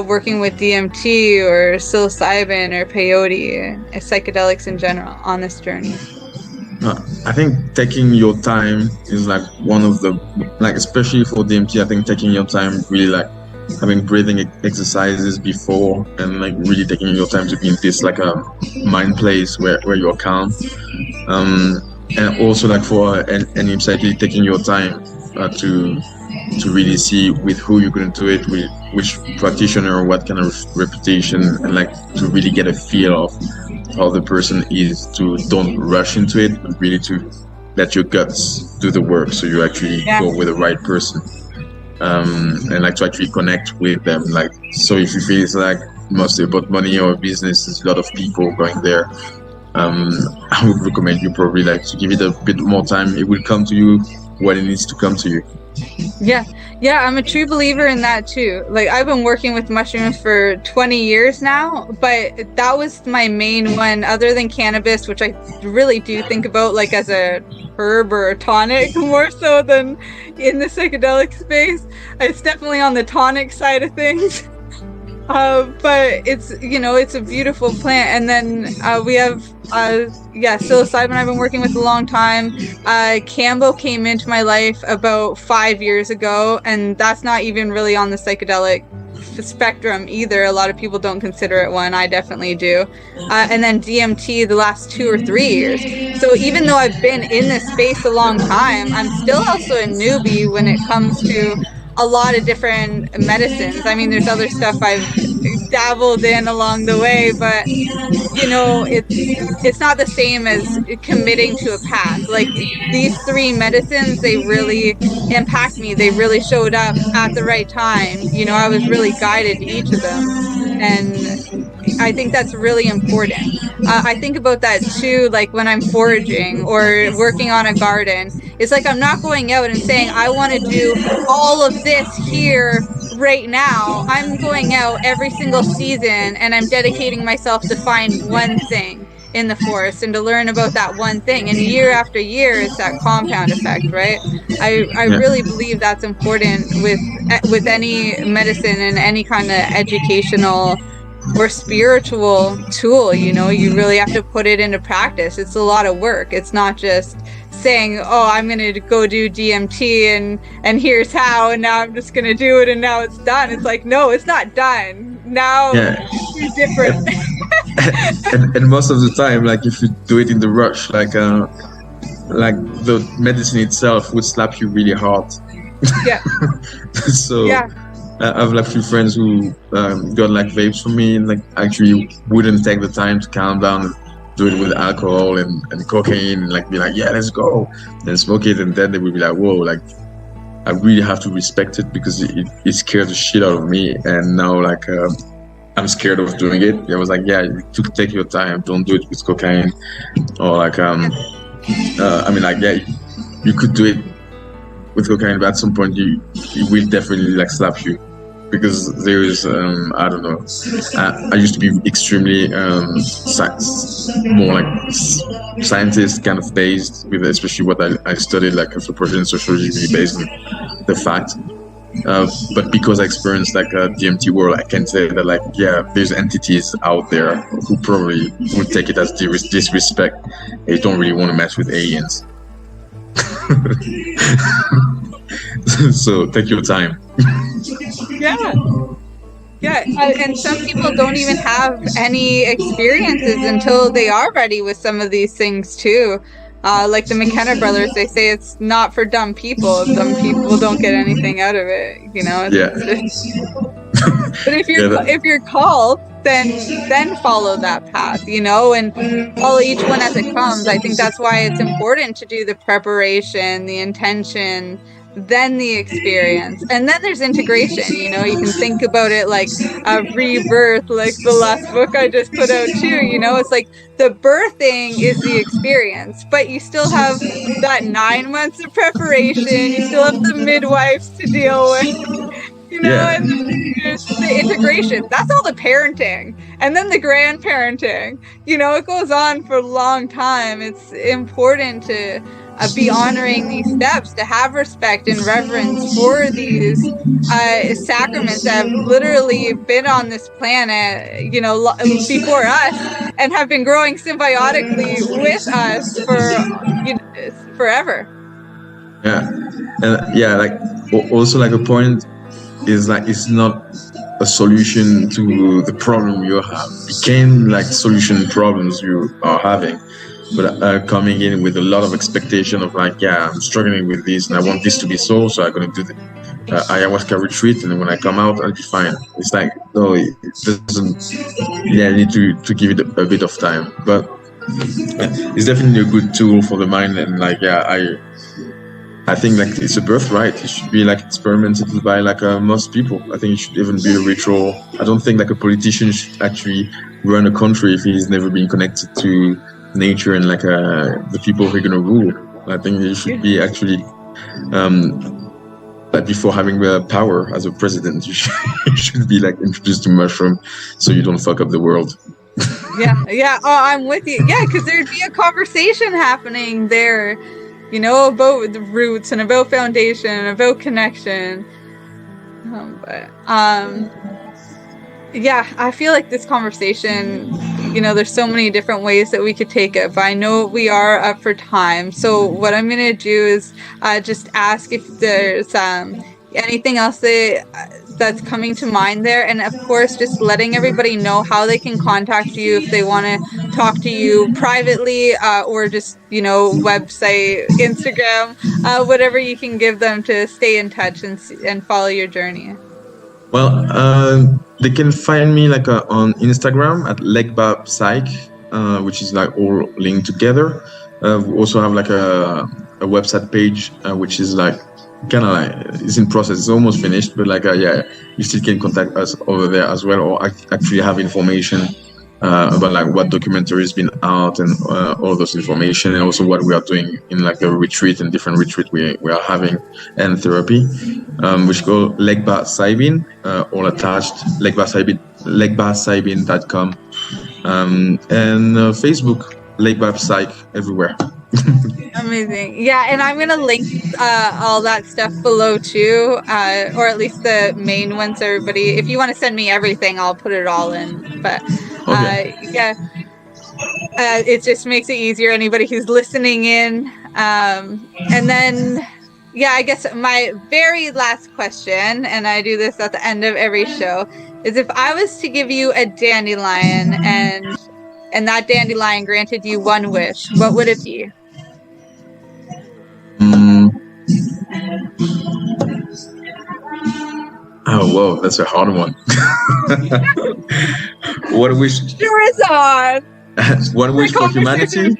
working with DMT or psilocybin or peyote, psychedelics in general, on this journey? I think taking your time is like one of the, like, especially for DMT, I think taking your time, really like having breathing exercises before, and like really taking your time to be in this like a mind place where you're calm. And also like for any psychedelic, taking your time to really see with who you're going to do it, with which practitioner or what kind of reputation, and like to really get a feel of how the person is, to don't rush into it, but really to let your guts do the work, so you actually go with the right person, and like to actually connect with them. Like, so if you feel it's like mostly about money or business, there's a lot of people going there, I would recommend you probably like to give it a bit more time. It will come to you when it needs to come to you. Yeah, I'm a true believer in that too. Like, I've been working with mushrooms for 20 years now, but that was my main one, other than cannabis, which I really do think about like as a herb or a tonic more so than in the psychedelic space. It's definitely on the tonic side of things. But it's, you know, it's a beautiful plant. And then we have psilocybin I've been working with a long time. Campbell came into my life about 5 years ago, and that's not even really on the psychedelic spectrum either. A lot of people don't consider it one. I definitely do. And then DMT the last 2 or 3 years. So even though I've been in this space a long time, I'm still also a newbie when it comes to a lot of different medicines. I mean, there's other stuff I've dabbled in along the way, but you know, it's not the same as committing to a path. Like, these 3 medicines, they really impact me. They really showed up at the right time. You know, I was really guided to each of them, and I think that's really important. I think about that too, like when I'm foraging or working on a garden. It's like I'm not going out and saying I want to do all of this here right now. I'm going out every single season, and I'm dedicating myself to find one thing in the forest and to learn about that one thing. And year after year, it's that compound effect, right? I really believe that's important with any medicine and any kind of educational or spiritual tool. You know, you really have to put it into practice. It's a lot of work. It's not just saying, oh, I'm going to go do DMT and here's how, and now I'm just going to do it and now it's done. It's like, no, it's not done. Now it's different. and most of the time, like if you do it in the rush, like the medicine itself would slap you really hard. Yeah. So I have like a few friends who got like vapes from me, and like actually wouldn't take the time to calm down and do it with alcohol and cocaine, and like be like, yeah, let's go, and smoke it, and then they would be like, whoa, like I really have to respect it because it scared the shit out of me, and now like I'm scared of doing it. I was like, yeah, you take your time, don't do it with cocaine, or like I mean, like, yeah, you could do it with cocaine, but at some point it will definitely like slap you, because there is I don't know, I used to be extremely more like scientist kind of based, with especially what I studied, like anthropology and sociology, based on the fact, but because I experienced like a DMT world, I can say that like, yeah, there's entities out there who probably would take it as disrespect. They don't really want to mess with aliens. So take your time. And some people don't even have any experiences until they are ready with some of these things too. Like the McKenna brothers, they say it's not for dumb people. Dumb people don't get anything out of it, you know. But if you're called, then follow that path, you know, and follow each one as it comes. I think that's why it's important to do the preparation, the intention, then the experience, and then there's integration. You know, you can think about it like a rebirth, like the last book I just put out too. You know, it's like the birthing is the experience, but you still have that 9 months of preparation. You still have the midwives to deal with. You know, and then there's the integration. That's all the parenting. And then the grandparenting. You know, it goes on for a long time. It's important to be honoring these steps, to have respect and reverence for these sacraments that have literally been on this planet, you know, before us, and have been growing symbiotically with us for, you know, forever. Yeah. And yeah, like also like a point is like it's not a solution to the problem you have. It can like solution problems you are having, but coming in with a lot of expectation of like, yeah, I'm struggling with this and I want this to be solved, so I'm going to do the ayahuasca retreat, and then when I come out, I'll be fine. It's like, no, it doesn't. Yeah, I need to give it a bit of time, but it's definitely a good tool for the mind. And like, yeah, I think like it's a birthright. It should be like experimented by like most people. I think it should even be a ritual. I don't think like a politician should actually run a country if he's never been connected to nature and like the people who are gonna rule. I think it should be actually like before having power as a president, you should be like introduced to mushroom so you don't fuck up the world. Yeah. Oh, I'm with you. Yeah, because there'd be a conversation happening there. You know, about the roots and about foundation and about connection. Yeah, I feel like this conversation, you know, there's so many different ways that we could take it, but I know we are up for time. So what I'm going to do is just ask if there's anything else that's coming to mind there. And of course, just letting everybody know how they can contact you if they want to talk to you privately or just, you know, website, Instagram, whatever you can give them to stay in touch and follow your journey. Well, they can find me like on Instagram at Legba Psych, which is like all linked together. We also have like a website page, which is like kind of like it's in process. It's almost finished, but like yeah, you still can contact us over there as well, or actually have information about like what documentary has been out and all those information, and also what we are doing in like a retreat and different retreat we are having, and therapy, which go Legba Saibin, all attached, legbasaibin.com, and Facebook Legba Psych everywhere. Amazing. Yeah, and I'm going to link all that stuff below too, or at least the main ones, everybody. If you want to send me everything, I'll put it all in. But yeah, it just makes it easier, anybody who's listening in. And then, yeah, I guess my very last question, and I do this at the end of every show, is if I was to give you a dandelion and that dandelion granted you one wish, what would it be? Oh, whoa, that's a hard one. What wish? Sure is on. One wish for humanity?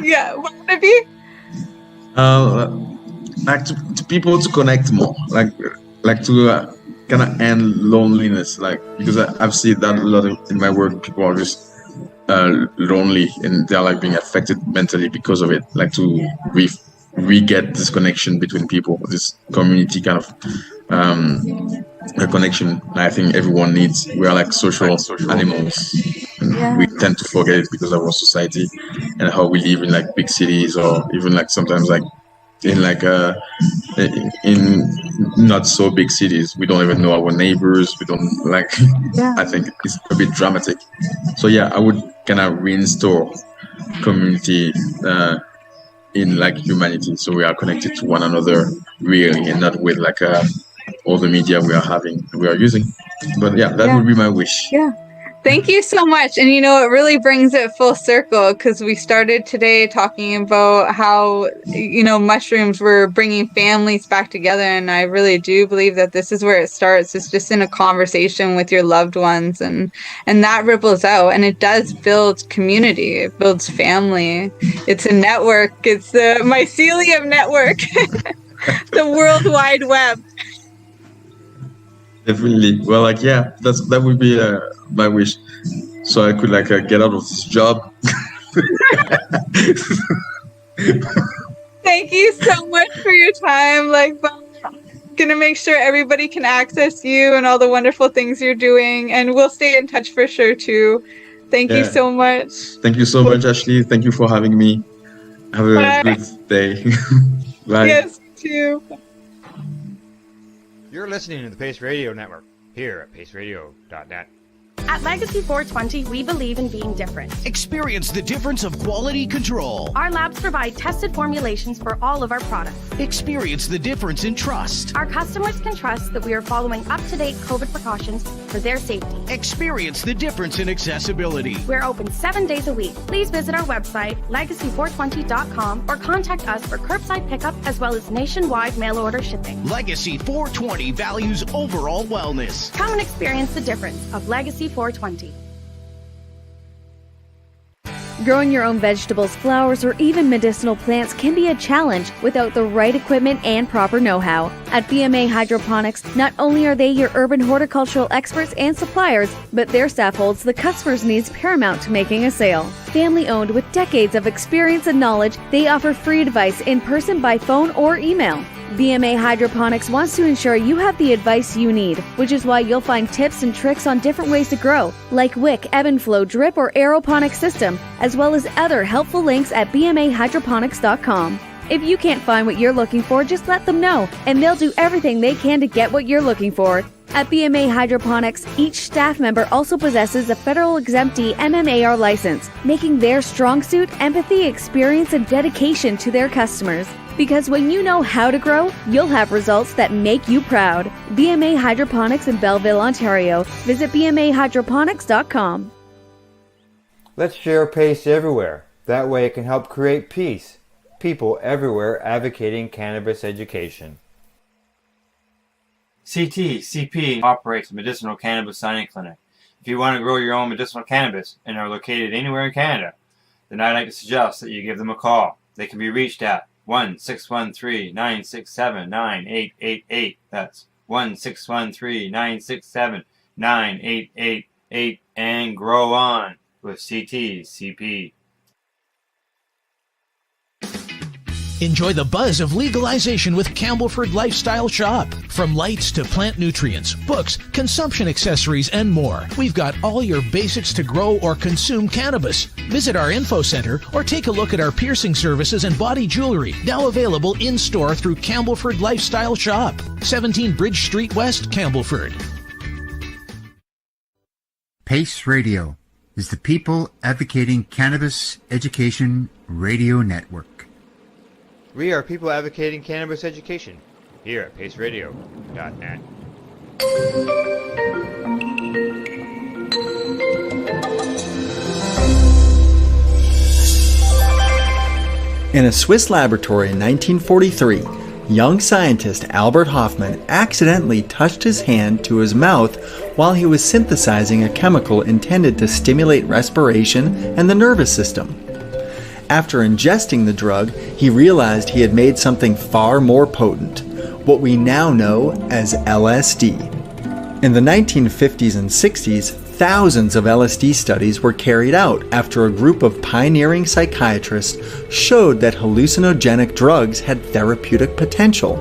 Yeah, what would it be? Like to people to connect more, like to kind of end loneliness, like because I've seen that a lot in my work. People are just lonely and they're like being affected mentally because of it. Like to re-get this connection between people, this community kind of a connection. I think everyone needs. We are like social animals, and we tend to forget it because of our society and how we live in like big cities, or even like sometimes like in like in not so big cities. We don't even know our neighbors. We don't like. I think it's a bit dramatic. So yeah, I would kind of reinstore community in like humanity, so we are connected to one another really, and not with like all the media we are using. But yeah, that would be my wish. Yeah. Thank you so much. And you know, it really brings it full circle, because we started today talking about how, you know, mushrooms were bringing families back together. And I really do believe that this is where it starts. It's just in a conversation with your loved ones, and that ripples out, and it does build community. It builds family. It's a network. It's the mycelium network. The World Wide Web. Definitely. Well, like, yeah, that would be my wish. So I could get out of this job. Thank you so much for your time. Gonna make sure everybody can access you and all the wonderful things you're doing, and we'll stay in touch for sure too. Thank you so much. Thank you so much, Ashley. Thank you for having me. Have a good day. Bye. Yes, you too. You're listening to the Pace Radio Network here at paceradio.net. At Legacy 420, we believe in being different. Experience the difference of quality control. Our labs provide tested formulations for all of our products. Experience the difference in trust. Our customers can trust that we are following up-to-date COVID precautions for their safety. Experience the difference in accessibility. We're open 7 days a week. Please visit our website, legacy420.com, or contact us for curbside pickup as well as nationwide mail order shipping. Legacy 420 values overall wellness. Come and experience the difference of Legacy 420. Growing your own vegetables, flowers, or even medicinal plants can be a challenge without the right equipment and proper know-how. At BMA Hydroponics, not only are they your urban horticultural experts and suppliers, but their staff holds the customer's needs paramount to making a sale. Family-owned with decades of experience and knowledge, they offer free advice in person, by phone, or email. BMA Hydroponics wants to ensure you have the advice you need, which is why you'll find tips and tricks on different ways to grow, like wick, ebb and flow, drip, or aeroponic system, as well as other helpful links at bmahydroponics.com. If you can't find what you're looking for, just let them know, and they'll do everything they can to get what you're looking for. At BMA Hydroponics, each staff member also possesses a federal exemptee MMAR license, making their strong suit empathy, experience, and dedication to their customers. Because when you know how to grow, you'll have results that make you proud. BMA Hydroponics in Belleville, Ontario. Visit bmahydroponics.com. Let's share PACE everywhere. That way it can help create peace. People everywhere advocating cannabis education. CP operates a medicinal cannabis signing clinic. If you want to grow your own medicinal cannabis and are located anywhere in Canada, then I'd like to suggest that you give them a call. They can be reached at 1-613-967-9888. That's 1-613-967-9888, and grow on with CP. Enjoy the buzz of legalization with Campbellford Lifestyle Shop. From lights to plant nutrients, books, consumption accessories, and more, we've got all your basics to grow or consume cannabis. Visit our info center or take a look at our piercing services and body jewelry, now available in-store through Campbellford Lifestyle Shop, 17 Bridge Street West, Campbellford. PACE Radio is the People Advocating Cannabis Education Radio Network. We are people advocating cannabis education here at paceradio.net. In a Swiss laboratory in 1943, young scientist Albert Hofmann accidentally touched his hand to his mouth while he was synthesizing a chemical intended to stimulate respiration and the nervous system. After ingesting the drug, he realized he had made something far more potent, what we now know as LSD. In the 1950s and 60s, thousands of LSD studies were carried out after a group of pioneering psychiatrists showed that hallucinogenic drugs had therapeutic potential.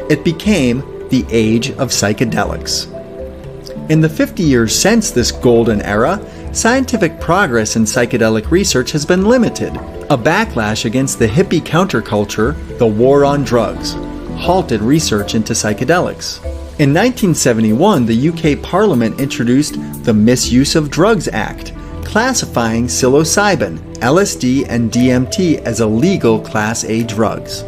It became the age of psychedelics. In the 50 years since this golden era, scientific progress in psychedelic research has been limited. A backlash against the hippie counterculture, the war on drugs, halted research into psychedelics. In 1971, the UK Parliament introduced the Misuse of Drugs Act, classifying psilocybin, LSD, and DMT as illegal Class A drugs.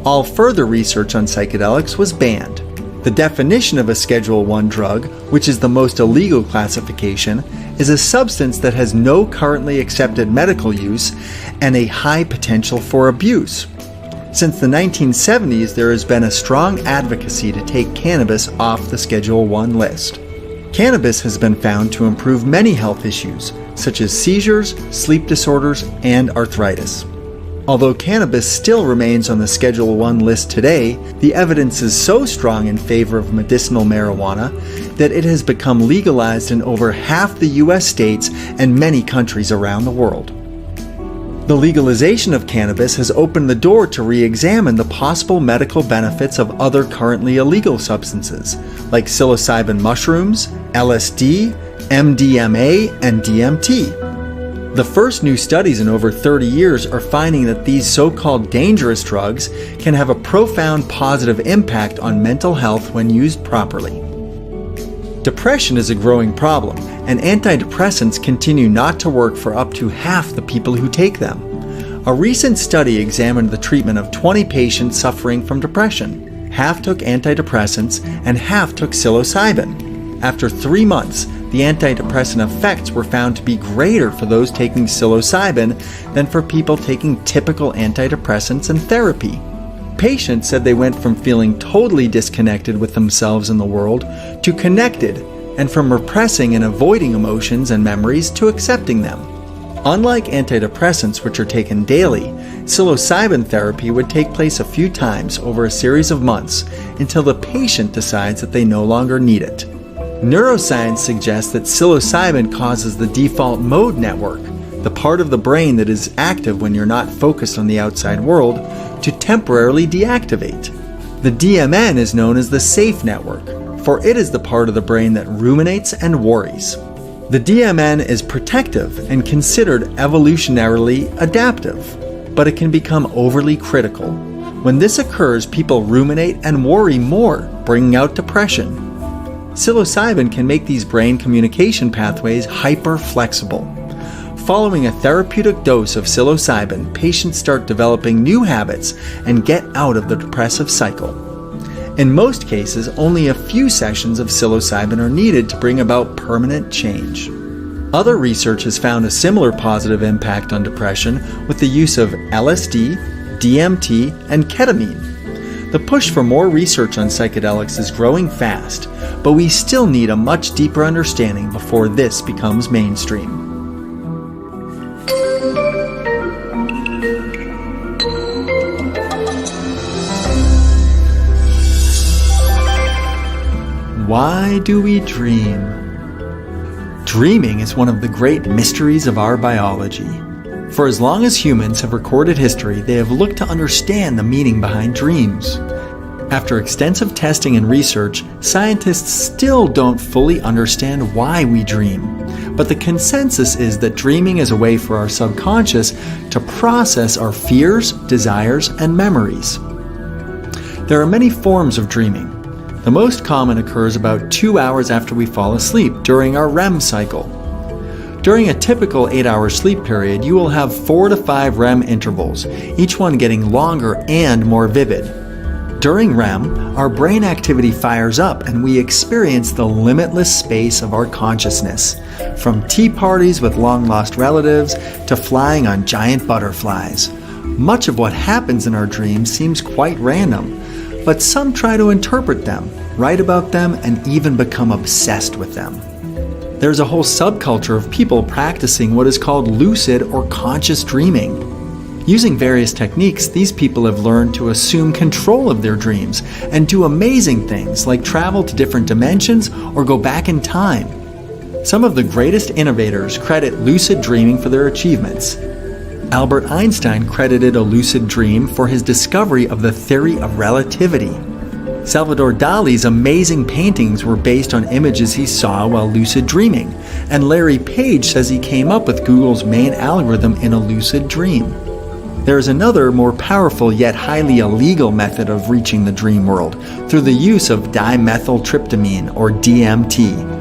All further research on psychedelics was banned. The definition of a Schedule I drug, which is the most illegal classification, is a substance that has no currently accepted medical use and a high potential for abuse. Since the 1970s, there has been a strong advocacy to take cannabis off the Schedule I list. Cannabis has been found to improve many health issues, such as seizures, sleep disorders, and arthritis. Although cannabis still remains on the Schedule I list today, the evidence is so strong in favor of medicinal marijuana that it has become legalized in over half the US states and many countries around the world. The legalization of cannabis has opened the door to re-examine the possible medical benefits of other currently illegal substances, like psilocybin mushrooms, LSD, MDMA, and DMT. The first new studies in over 30 years are finding that these so-called dangerous drugs can have a profound positive impact on mental health when used properly. Depression is a growing problem, and antidepressants continue not to work for up to half the people who take them. A recent study examined the treatment of 20 patients suffering from depression. Half took antidepressants and half took psilocybin. After 3 months, the antidepressant effects were found to be greater for those taking psilocybin than for people taking typical antidepressants and therapy. Patients said they went from feeling totally disconnected with themselves and the world to connected, and from repressing and avoiding emotions and memories to accepting them. Unlike antidepressants, which are taken daily, psilocybin therapy would take place a few times over a series of months until the patient decides that they no longer need it. Neuroscience suggests that psilocybin causes the default mode network, the part of the brain that is active when you're not focused on the outside world, to temporarily deactivate. The DMN is known as the safe network, for it is the part of the brain that ruminates and worries. The DMN is protective and considered evolutionarily adaptive, but it can become overly critical. When this occurs, people ruminate and worry more, bringing out depression. Psilocybin can make these brain communication pathways hyper-flexible. Following a therapeutic dose of psilocybin, patients start developing new habits and get out of the depressive cycle. In most cases, only a few sessions of psilocybin are needed to bring about permanent change. Other research has found a similar positive impact on depression with the use of LSD, DMT, and ketamine. The push for more research on psychedelics is growing fast, but we still need a much deeper understanding before this becomes mainstream. Why do we dream? Dreaming is one of the great mysteries of our biology. For as long as humans have recorded history, they have looked to understand the meaning behind dreams. After extensive testing and research, scientists still don't fully understand why we dream. But the consensus is that dreaming is a way for our subconscious to process our fears, desires, and memories. There are many forms of dreaming. The most common occurs about 2 hours after we fall asleep during our REM cycle. During a typical 8-hour sleep period, you will have 4 to 5 REM intervals, each one getting longer and more vivid. During REM, our brain activity fires up and we experience the limitless space of our consciousness, from tea parties with long-lost relatives to flying on giant butterflies. Much of what happens in our dreams seems quite random, but some try to interpret them, write about them, and even become obsessed with them. There's a whole subculture of people practicing what is called lucid or conscious dreaming. Using various techniques, these people have learned to assume control of their dreams and do amazing things like travel to different dimensions or go back in time. Some of the greatest innovators credit lucid dreaming for their achievements. Albert Einstein credited a lucid dream for his discovery of the theory of relativity. Salvador Dali's amazing paintings were based on images he saw while lucid dreaming, and Larry Page says he came up with Google's main algorithm in a lucid dream. There is another, more powerful yet highly illegal method of reaching the dream world through the use of dimethyltryptamine, or DMT.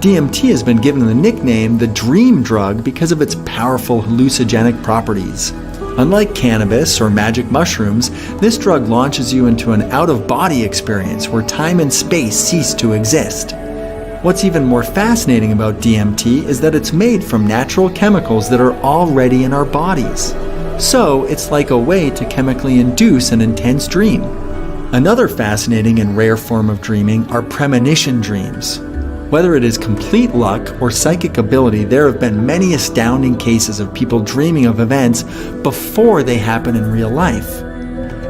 DMT has been given the nickname the dream drug because of its powerful hallucinogenic properties. Unlike cannabis or magic mushrooms, this drug launches you into an out-of-body experience where time and space cease to exist. What's even more fascinating about DMT is that it's made from natural chemicals that are already in our bodies. So, it's like a way to chemically induce an intense dream. Another fascinating and rare form of dreaming are premonition dreams. Whether it is complete luck or psychic ability, there have been many astounding cases of people dreaming of events before they happen in real life.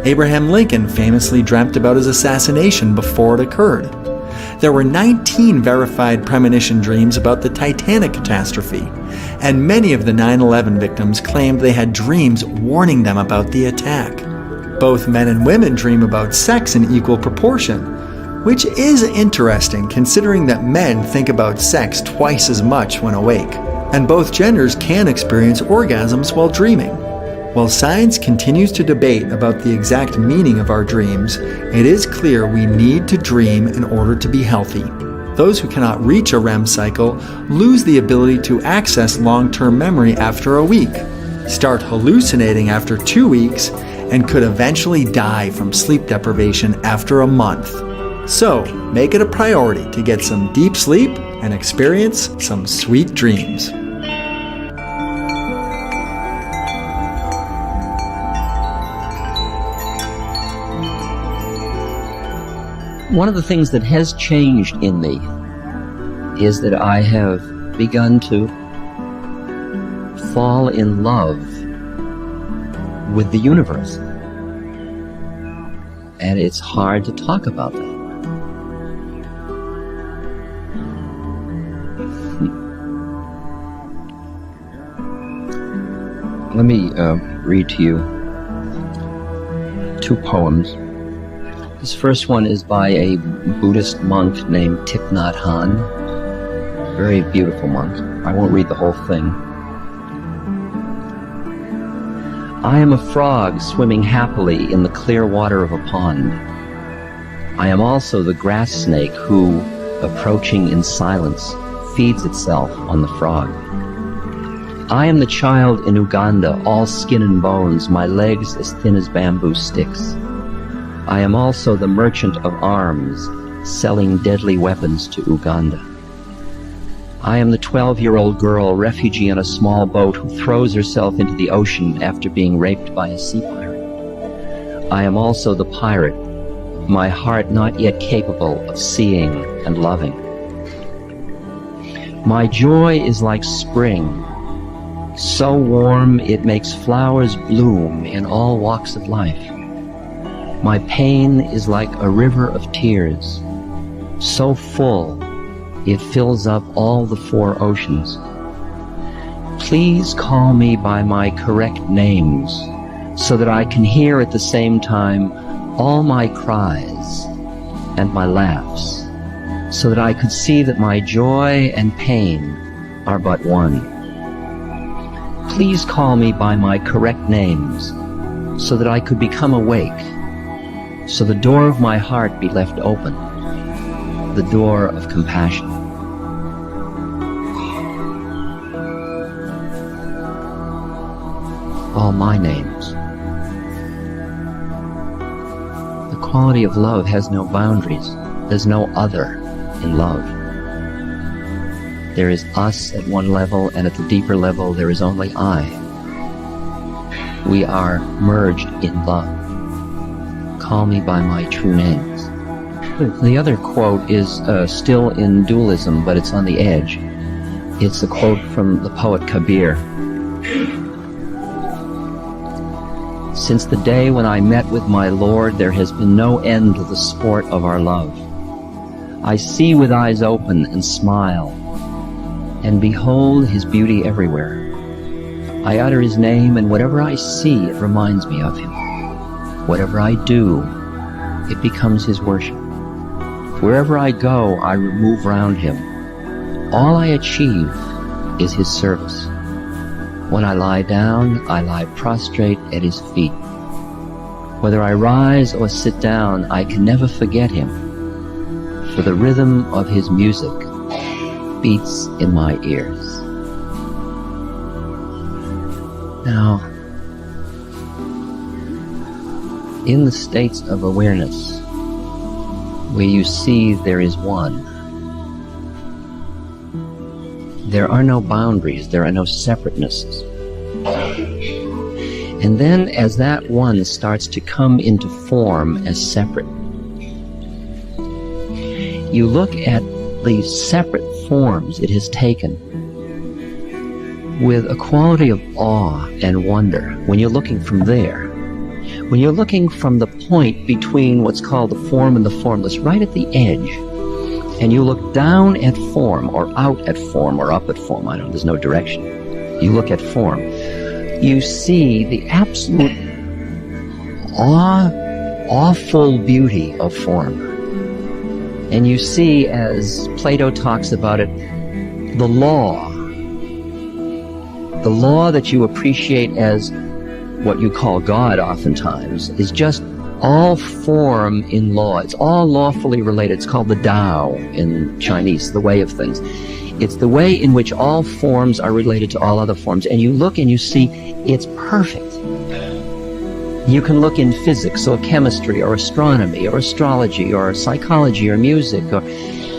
Abraham Lincoln famously dreamt about his assassination before it occurred. There were 19 verified premonition dreams about the Titanic catastrophe, and many of the 9/11 victims claimed they had dreams warning them about the attack. Both men and women dream about sex in equal proportion, which is interesting considering that men think about sex twice as much when awake, and both genders can experience orgasms while dreaming. While science continues to debate about the exact meaning of our dreams, it is clear we need to dream in order to be healthy. Those who cannot reach a REM cycle lose the ability to access long-term memory after a week, start hallucinating after 2 weeks, and could eventually die from sleep deprivation after a month. So, make it a priority to get some deep sleep and experience some sweet dreams. One of the things that has changed in me is that I have begun to fall in love with the universe. And it's hard to talk about that. Let me read to you 2 poems. This first one is by a Buddhist monk named Thich Nhat Hanh. Very beautiful monk. I won't read the whole thing. I am a frog swimming happily in the clear water of a pond. I am also the grass snake who, approaching in silence, feeds itself on the frog. I am the child in Uganda, all skin and bones, my legs as thin as bamboo sticks. I am also the merchant of arms, selling deadly weapons to Uganda. I am the 12-year-old girl, refugee on a small boat, who throws herself into the ocean after being raped by a sea pirate. I am also the pirate, my heart not yet capable of seeing and loving. My joy is like spring, so warm it makes flowers bloom in all walks of life. My pain is like a river of tears, so full it fills up all the 4 oceans. Please call me by my correct names, so that I can hear at the same time all my cries and my laughs, so that I could see that my joy and pain are but one. Please call me by my correct names, so that I could become awake, so the door of my heart be left open, the door of compassion. All my names. The quality of love has no boundaries. There's no other in love. There is us at one level, and at the deeper level there is only I. We are merged in love. Call me by my true names. The other quote is still in dualism, but it's on the edge. It's a quote from the poet Kabir. Since the day when I met with my Lord, there has been no end to the sport of our love. I see with eyes open and smile, and behold his beauty everywhere. I utter his name, and whatever I see, it reminds me of him. Whatever I do, it becomes his worship. Wherever I go, I move round him. All I achieve is his service. When I lie down, I lie prostrate at his feet. Whether I rise or sit down, I can never forget him, for the rhythm of his music beats in my ears. Now, in the states of awareness, where you see there is one, there are no boundaries, there are no separatenesses. And then as that one starts to come into form as separate, you look at the separate forms it has taken with a quality of awe and wonder when you're looking from there. When you're looking from the point between what's called the form and the formless, right at the edge, and you look down at form, or out at form, or up at form, there's no direction. You look at form, you see the absolute awful beauty of form. And you see, as Plato talks about it, the law that you appreciate as what you call God oftentimes is just all form in law. It's all lawfully related. It's called the Tao in Chinese, the way of things. It's the way in which all forms are related to all other forms. And you look and you see it's perfect. You can look in physics or chemistry or astronomy or astrology or psychology or music, or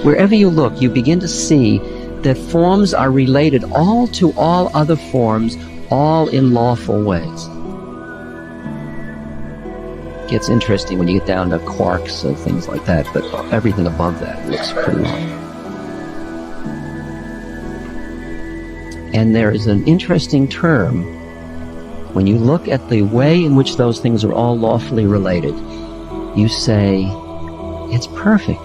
wherever you look, you begin to see that forms are related all to all other forms, all in lawful ways. It gets interesting when you get down to quarks and things like that, but everything above that looks pretty long. And there is an interesting term when you look at the way in which those things are all lawfully related. You say, it's perfect.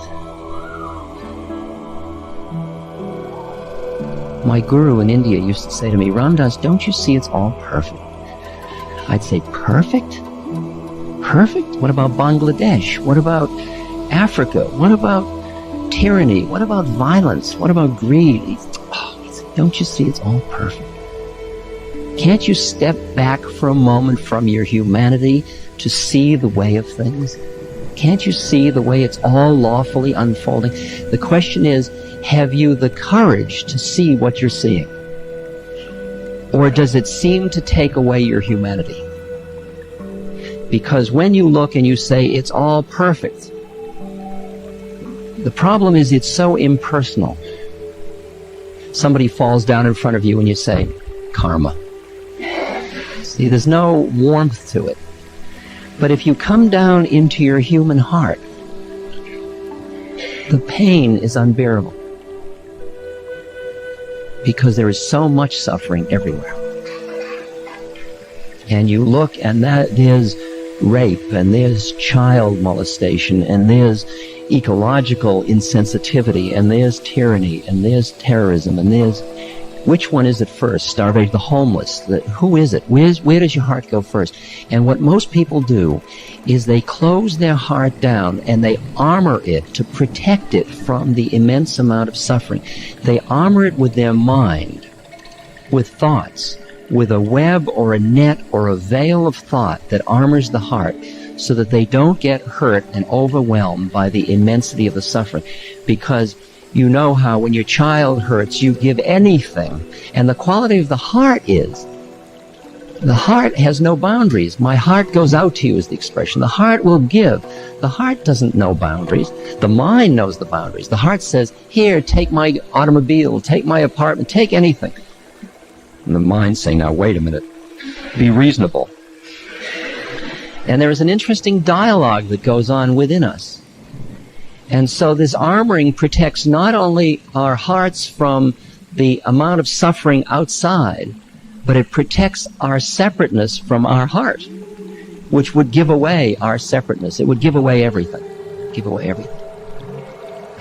My guru in India used to say to me, Ramdas, don't you see it's all perfect? I'd say, perfect? Perfect? What about Bangladesh? What about Africa? What about tyranny? What about violence? What about greed? Don't you see it's all perfect? Can't you step back for a moment from your humanity to see the way of things? Can't you see the way it's all lawfully unfolding? The question is, have you the courage to see what you're seeing? Or does it seem to take away your humanity? Because when you look and you say it's all perfect, the problem is it's so impersonal. Somebody falls down in front of you and you say, karma. See, there's no warmth to it. But if you come down into your human heart, the pain is unbearable. Because there is so much suffering everywhere. And you look and there's rape, and there's child molestation, and there's ecological insensitivity, and there's tyranny, and there's terrorism, and there's... Which one is it first? Starvation, the homeless. Who is it? Where does your heart go first? And what most people do is they close their heart down and they armor it to protect it from the immense amount of suffering. They armor it with their mind, with thoughts, with a web or a net or a veil of thought that armors the heart so that they don't get hurt and overwhelmed by the immensity of the suffering. Because you know how when your child hurts, you give anything. And the quality of the heart is, the heart has no boundaries. My heart goes out to you is the expression. The heart will give. The heart doesn't know boundaries. The mind knows the boundaries. The heart says, here, take my automobile, take my apartment, take anything. And the mind saying, now wait a minute, be reasonable. And there is an interesting dialogue that goes on within us. And so this armoring protects not only our hearts from the amount of suffering outside, but it protects our separateness from our heart, which would give away our separateness. It would give away everything. Give away everything.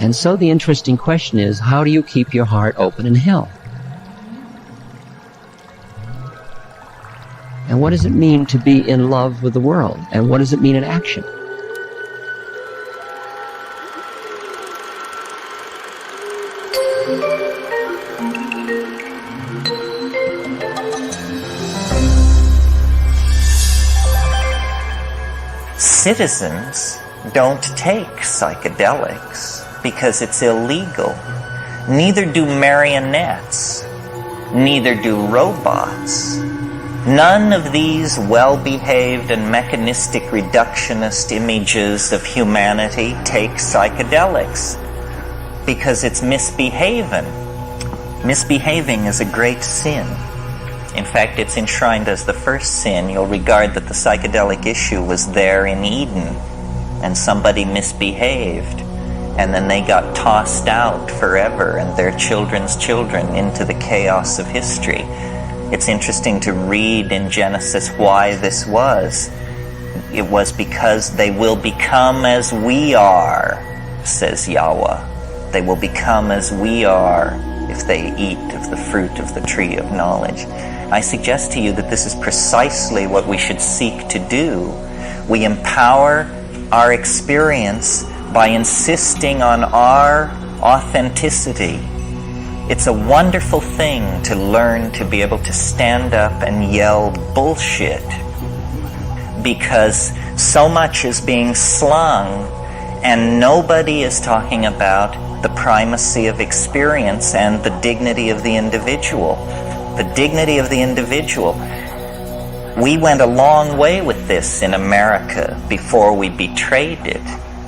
And so the interesting question is, how do you keep your heart open in hell? And what does it mean to be in love with the world? And what does it mean in action? Citizens don't take psychedelics because it's illegal. Neither do marionettes. Neither do robots. None of these well-behaved and mechanistic reductionist images of humanity take psychedelics because it's misbehaving. Misbehaving is a great sin. In fact, it's enshrined as the first sin. You'll regard that the psychedelic issue was there in Eden, and somebody misbehaved. and then they got tossed out forever and their children's children into the chaos of history. It's interesting to read in Genesis why this was. It was because they will become as we are, says Yahweh. They will become as we are if they eat of the fruit of the tree of knowledge. I suggest to you that this is precisely what we should seek to do. We empower our experience by insisting on our authenticity. It's a wonderful thing to learn to be able to stand up and yell bullshit, because so much is being slung and nobody is talking about the primacy of experience and the dignity of the individual. The dignity of the individual. We went a long way with this in America before we betrayed it.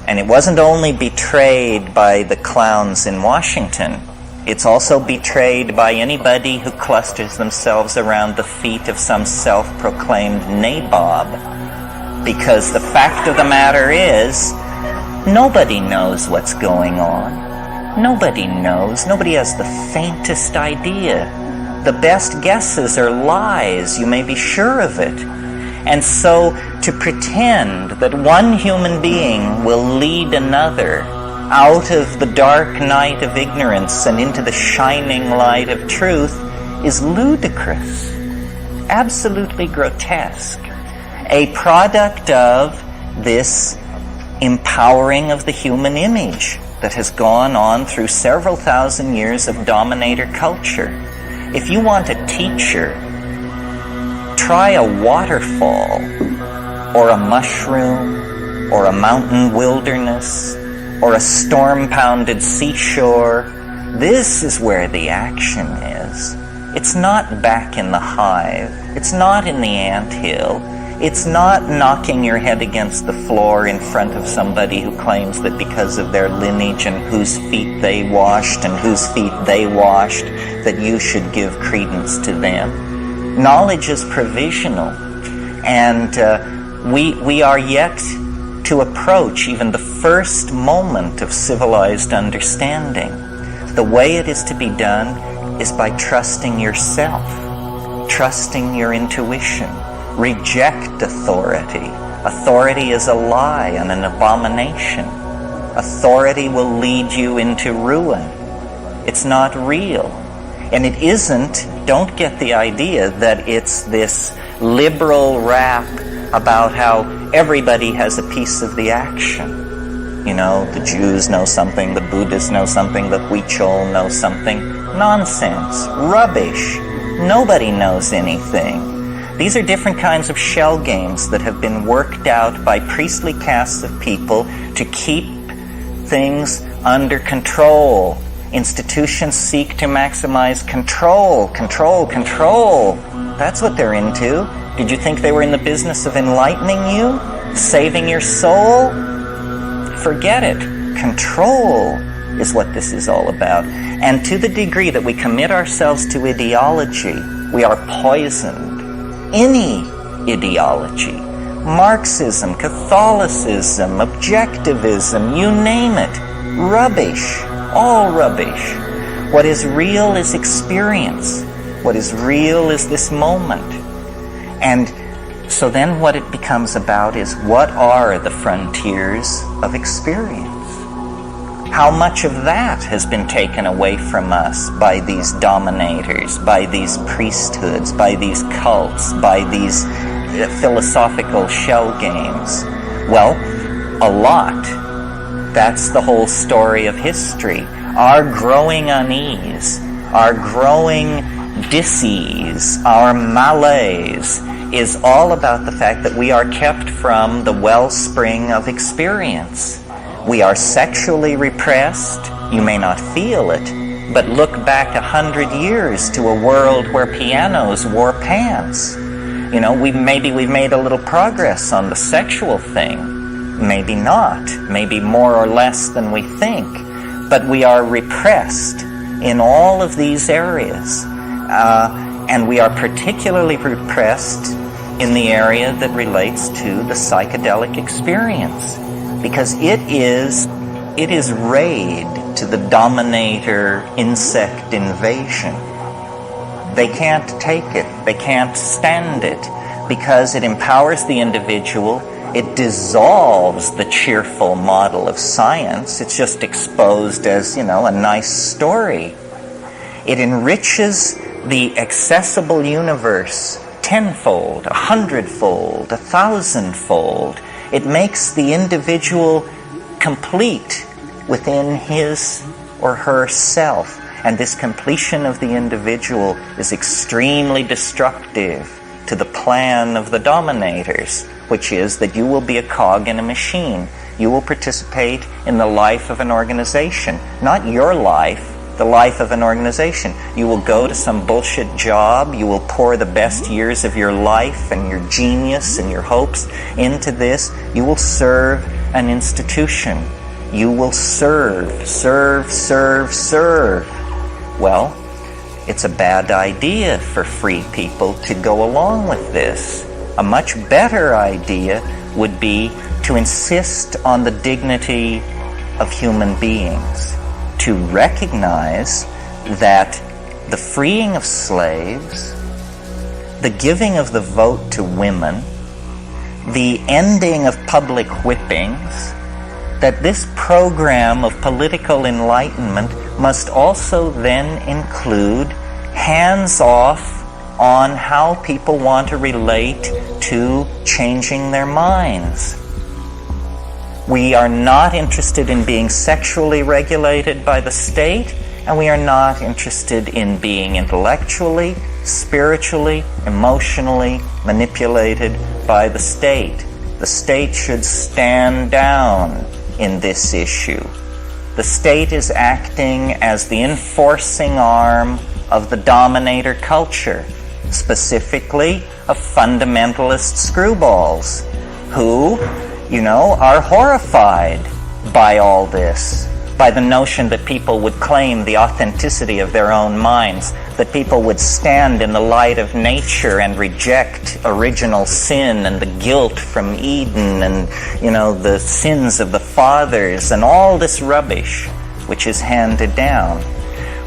And it wasn't only betrayed by the clowns in Washington, it's also betrayed by anybody who clusters themselves around the feet of some self-proclaimed nabob. Because the fact of the matter is, nobody knows what's going on. Nobody knows. Nobody has the faintest idea. The best guesses are lies, you may be sure of it. And so to pretend that one human being will lead another out of the dark night of ignorance and into the shining light of truth is ludicrous, absolutely grotesque, a product of this empowering of the human image that has gone on through several thousand years of dominator culture. If you want a teacher, try a waterfall, or a mushroom, or a mountain wilderness, or a storm-pounded seashore. This is where the action is. It's not back in the hive. It's not in the anthill. It's not knocking your head against the floor in front of somebody who claims that because of their lineage and whose feet they washed and whose feet they washed, that you should give credence to them. Knowledge is provisional, and we are yet to approach even the first moment of civilized understanding. The way it is to be done is by trusting yourself, trusting your intuition. Reject authority. Authority is a lie and an abomination. Authority will lead you into ruin. It's not real. And it isn't, don't get the idea that it's this liberal rap about how everybody has a piece of the action. You know, the Jews know something, the Buddhists know something, the Huichol know something. Nonsense. Rubbish. Nobody knows anything. These are different kinds of shell games that have been worked out by priestly castes of people to keep things under control. Institutions seek to maximize control, control, control. That's what they're into. Did you think they were in the business of enlightening you? Saving your soul? Forget it. Control is what this is all about. And to the degree that we commit ourselves to ideology, we are poisoned. Any ideology, Marxism, Catholicism, objectivism, you name it, rubbish, all rubbish. What is real is experience. What is real is this moment. And so then what it becomes about is, what are the frontiers of experience? How much of that has been taken away from us by these dominators, by these priesthoods, by these cults, by these philosophical shell games? Well, a lot. That's the whole story of history. Our growing unease, our growing dis-ease, our malaise is all about the fact that we are kept from the wellspring of experience. We are sexually repressed. You may not feel it, but look back 100 years to a world where pianos wore pants. You know, we've made a little progress on the sexual thing. Maybe not. Maybe more or less than we think. But we are repressed in all of these areas. And we are particularly repressed in the area that relates to the psychedelic experience. Because it is it is raid to the dominator insect invasion. They can't take it. They can't stand it because it empowers the individual. It dissolves the cheerful model of science. It's just exposed as, a nice story. It enriches the accessible universe tenfold, 100-fold, 1,000-fold. It makes the individual complete within his or her self. And this completion of the individual is extremely destructive to the plan of the dominators, which is that you will be a cog in a machine. You will participate in the life of an organization, not your life, the life of an organization. You will go to some bullshit job. You will pour the best years of your life and your genius and your hopes into this. You will serve an institution. You will serve. Well, it's a bad idea for free people to go along with this. A much better idea would be to insist on the dignity of human beings, to recognize that the freeing of slaves, the giving of the vote to women, the ending of public whippings, that this program of political enlightenment must also then include hands-off on how people want to relate to changing their minds. We are not interested in being sexually regulated by the state, and we are not interested in being intellectually, spiritually, emotionally manipulated by the state. The state should stand down in this issue. The state is acting as the enforcing arm of the dominator culture, specifically of fundamentalist screwballs who, are horrified by all this, by the notion that people would claim the authenticity of their own minds, that people would stand in the light of nature and reject original sin and the guilt from Eden and, the sins of the fathers and all this rubbish which is handed down.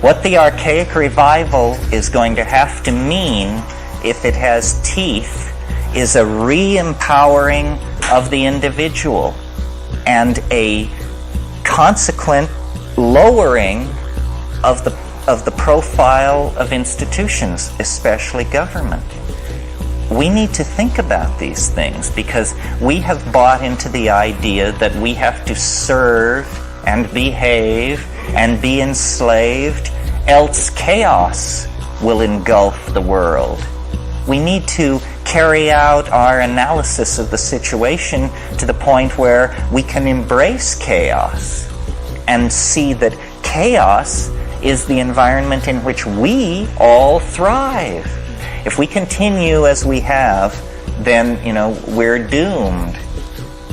What the archaic revival is going to have to mean, if it has teeth, is a re-empowering of the individual and a consequent lowering of the profile of institutions, especially government. We need to think about these things because we have bought into the idea that we have to serve and behave and be enslaved, else chaos will engulf the world. We need to carry out our analysis of the situation to the point where we can embrace chaos and see that chaos is the environment in which we all thrive. If we continue as we have, then, we're doomed.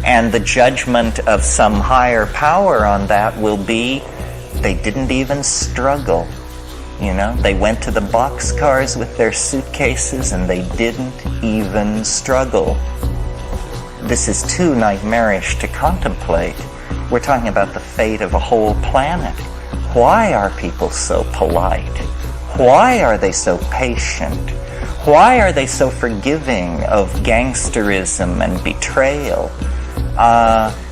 And the judgment of some higher power on that will be, they didn't even struggle. They went to the boxcars with their suitcases and they didn't even struggle. This is too nightmarish to contemplate. We're talking about the fate of a whole planet. Why are people so polite? Why are they so patient? Why are they so forgiving of gangsterism and betrayal?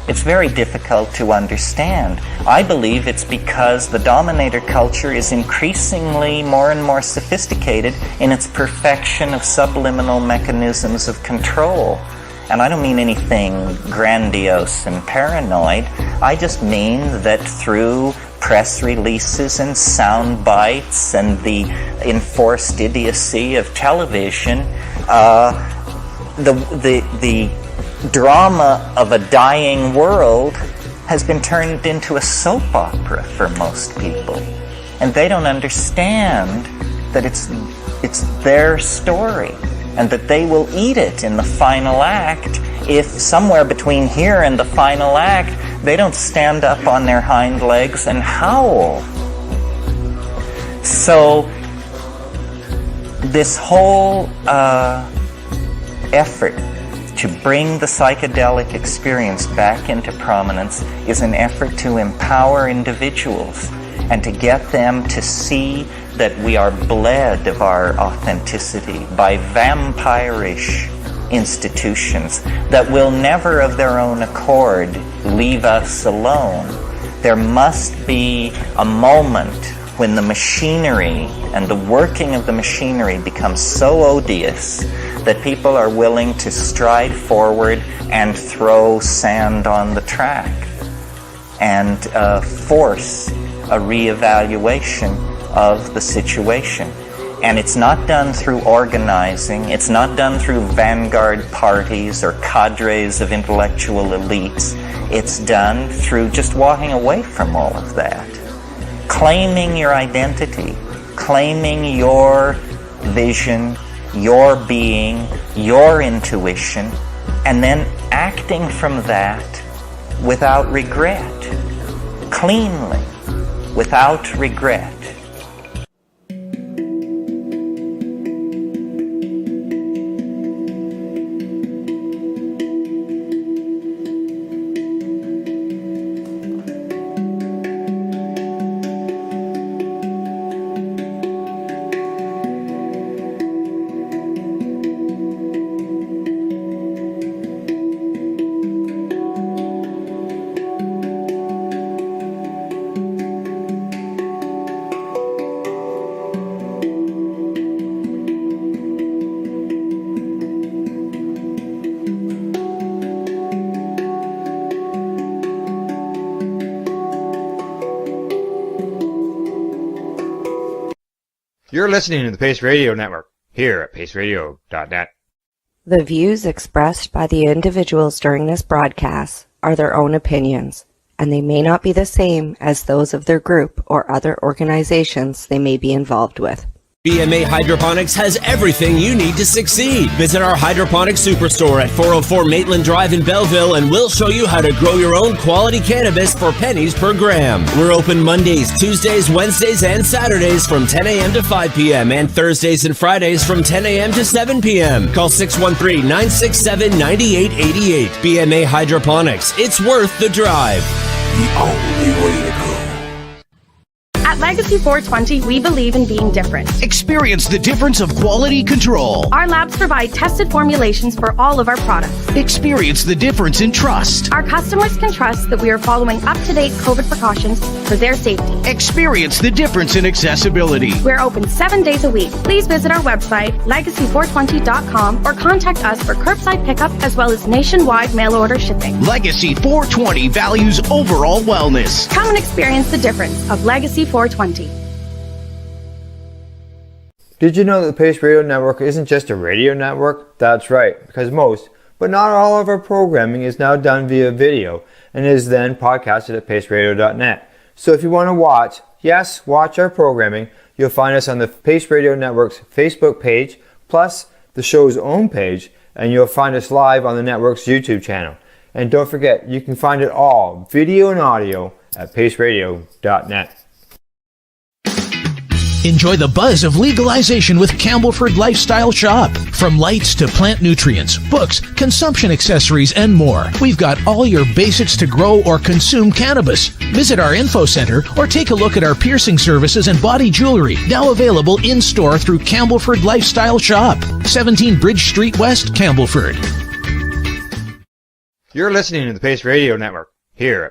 It's very difficult to understand. I believe it's because the dominator culture is increasingly more and more sophisticated in its perfection of subliminal mechanisms of control. And I don't mean anything grandiose and paranoid. I just mean that through press releases and sound bites and the enforced idiocy of television, the drama of a dying world has been turned into a soap opera for most people. And they don't understand that it's their story and that they will eat it in the final act if somewhere between here and the final act they don't stand up on their hind legs and howl. So this whole effort to bring the psychedelic experience back into prominence is an effort to empower individuals and to get them to see that we are bled of our authenticity by vampirish institutions that will never of their own accord leave us alone. There must be a moment when the machinery and the working of the machinery becomes so odious that people are willing to stride forward and throw sand on the track and force a reevaluation of the situation. And it's not done through organizing, it's not done through vanguard parties or cadres of intellectual elites. It's done through just walking away from all of that. Claiming your identity, claiming your vision, your being, your intuition, and then acting from that without regret, cleanly, without regret. You're listening to the Pace Radio Network, here at paceradio.net. The views expressed by the individuals during this broadcast are their own opinions, and they may not be the same as those of their group or other organizations they may be involved with. BMA Hydroponics has everything you need to succeed. Visit our hydroponics superstore at 404 Maitland Drive in Belleville, and we'll show you how to grow your own quality cannabis for pennies per gram. We're open Mondays, Tuesdays, Wednesdays, and Saturdays from 10 a.m. to 5 p.m. and Thursdays and Fridays from 10 a.m. to 7 p.m. Call 613-967-9888. BMA Hydroponics. It's worth the drive. The only way to go. At Legacy 420, we believe in being different. Experience the difference of quality control. Our labs provide tested formulations for all of our products. Experience the difference in trust. Our customers can trust that we are following up-to-date COVID precautions for their safety. Experience the difference in accessibility. We're open 7 days a week. Please visit our website, legacy420.com, or contact us for curbside pickup as well as nationwide mail order shipping. Legacy 420 values overall wellness. Come and experience the difference of Legacy 420. Did you know that the Pace Radio Network isn't just a radio network? That's right, because most, but not all of our programming is now done via video and is then podcasted at paceradio.net. So if you want to watch our programming, you'll find us on the Pace Radio Network's Facebook page, plus the show's own page, and you'll find us live on the network's YouTube channel. And don't forget, you can find it all, video and audio, at paceradio.net. Enjoy the buzz of legalization with Campbellford Lifestyle Shop. From lights to plant nutrients, books, consumption accessories, and more, we've got all your basics to grow or consume cannabis. Visit our info center or take a look at our piercing services and body jewelry, now available in-store through Campbellford Lifestyle Shop, 17 Bridge Street West, Campbellford. You're listening to the Pace Radio Network, here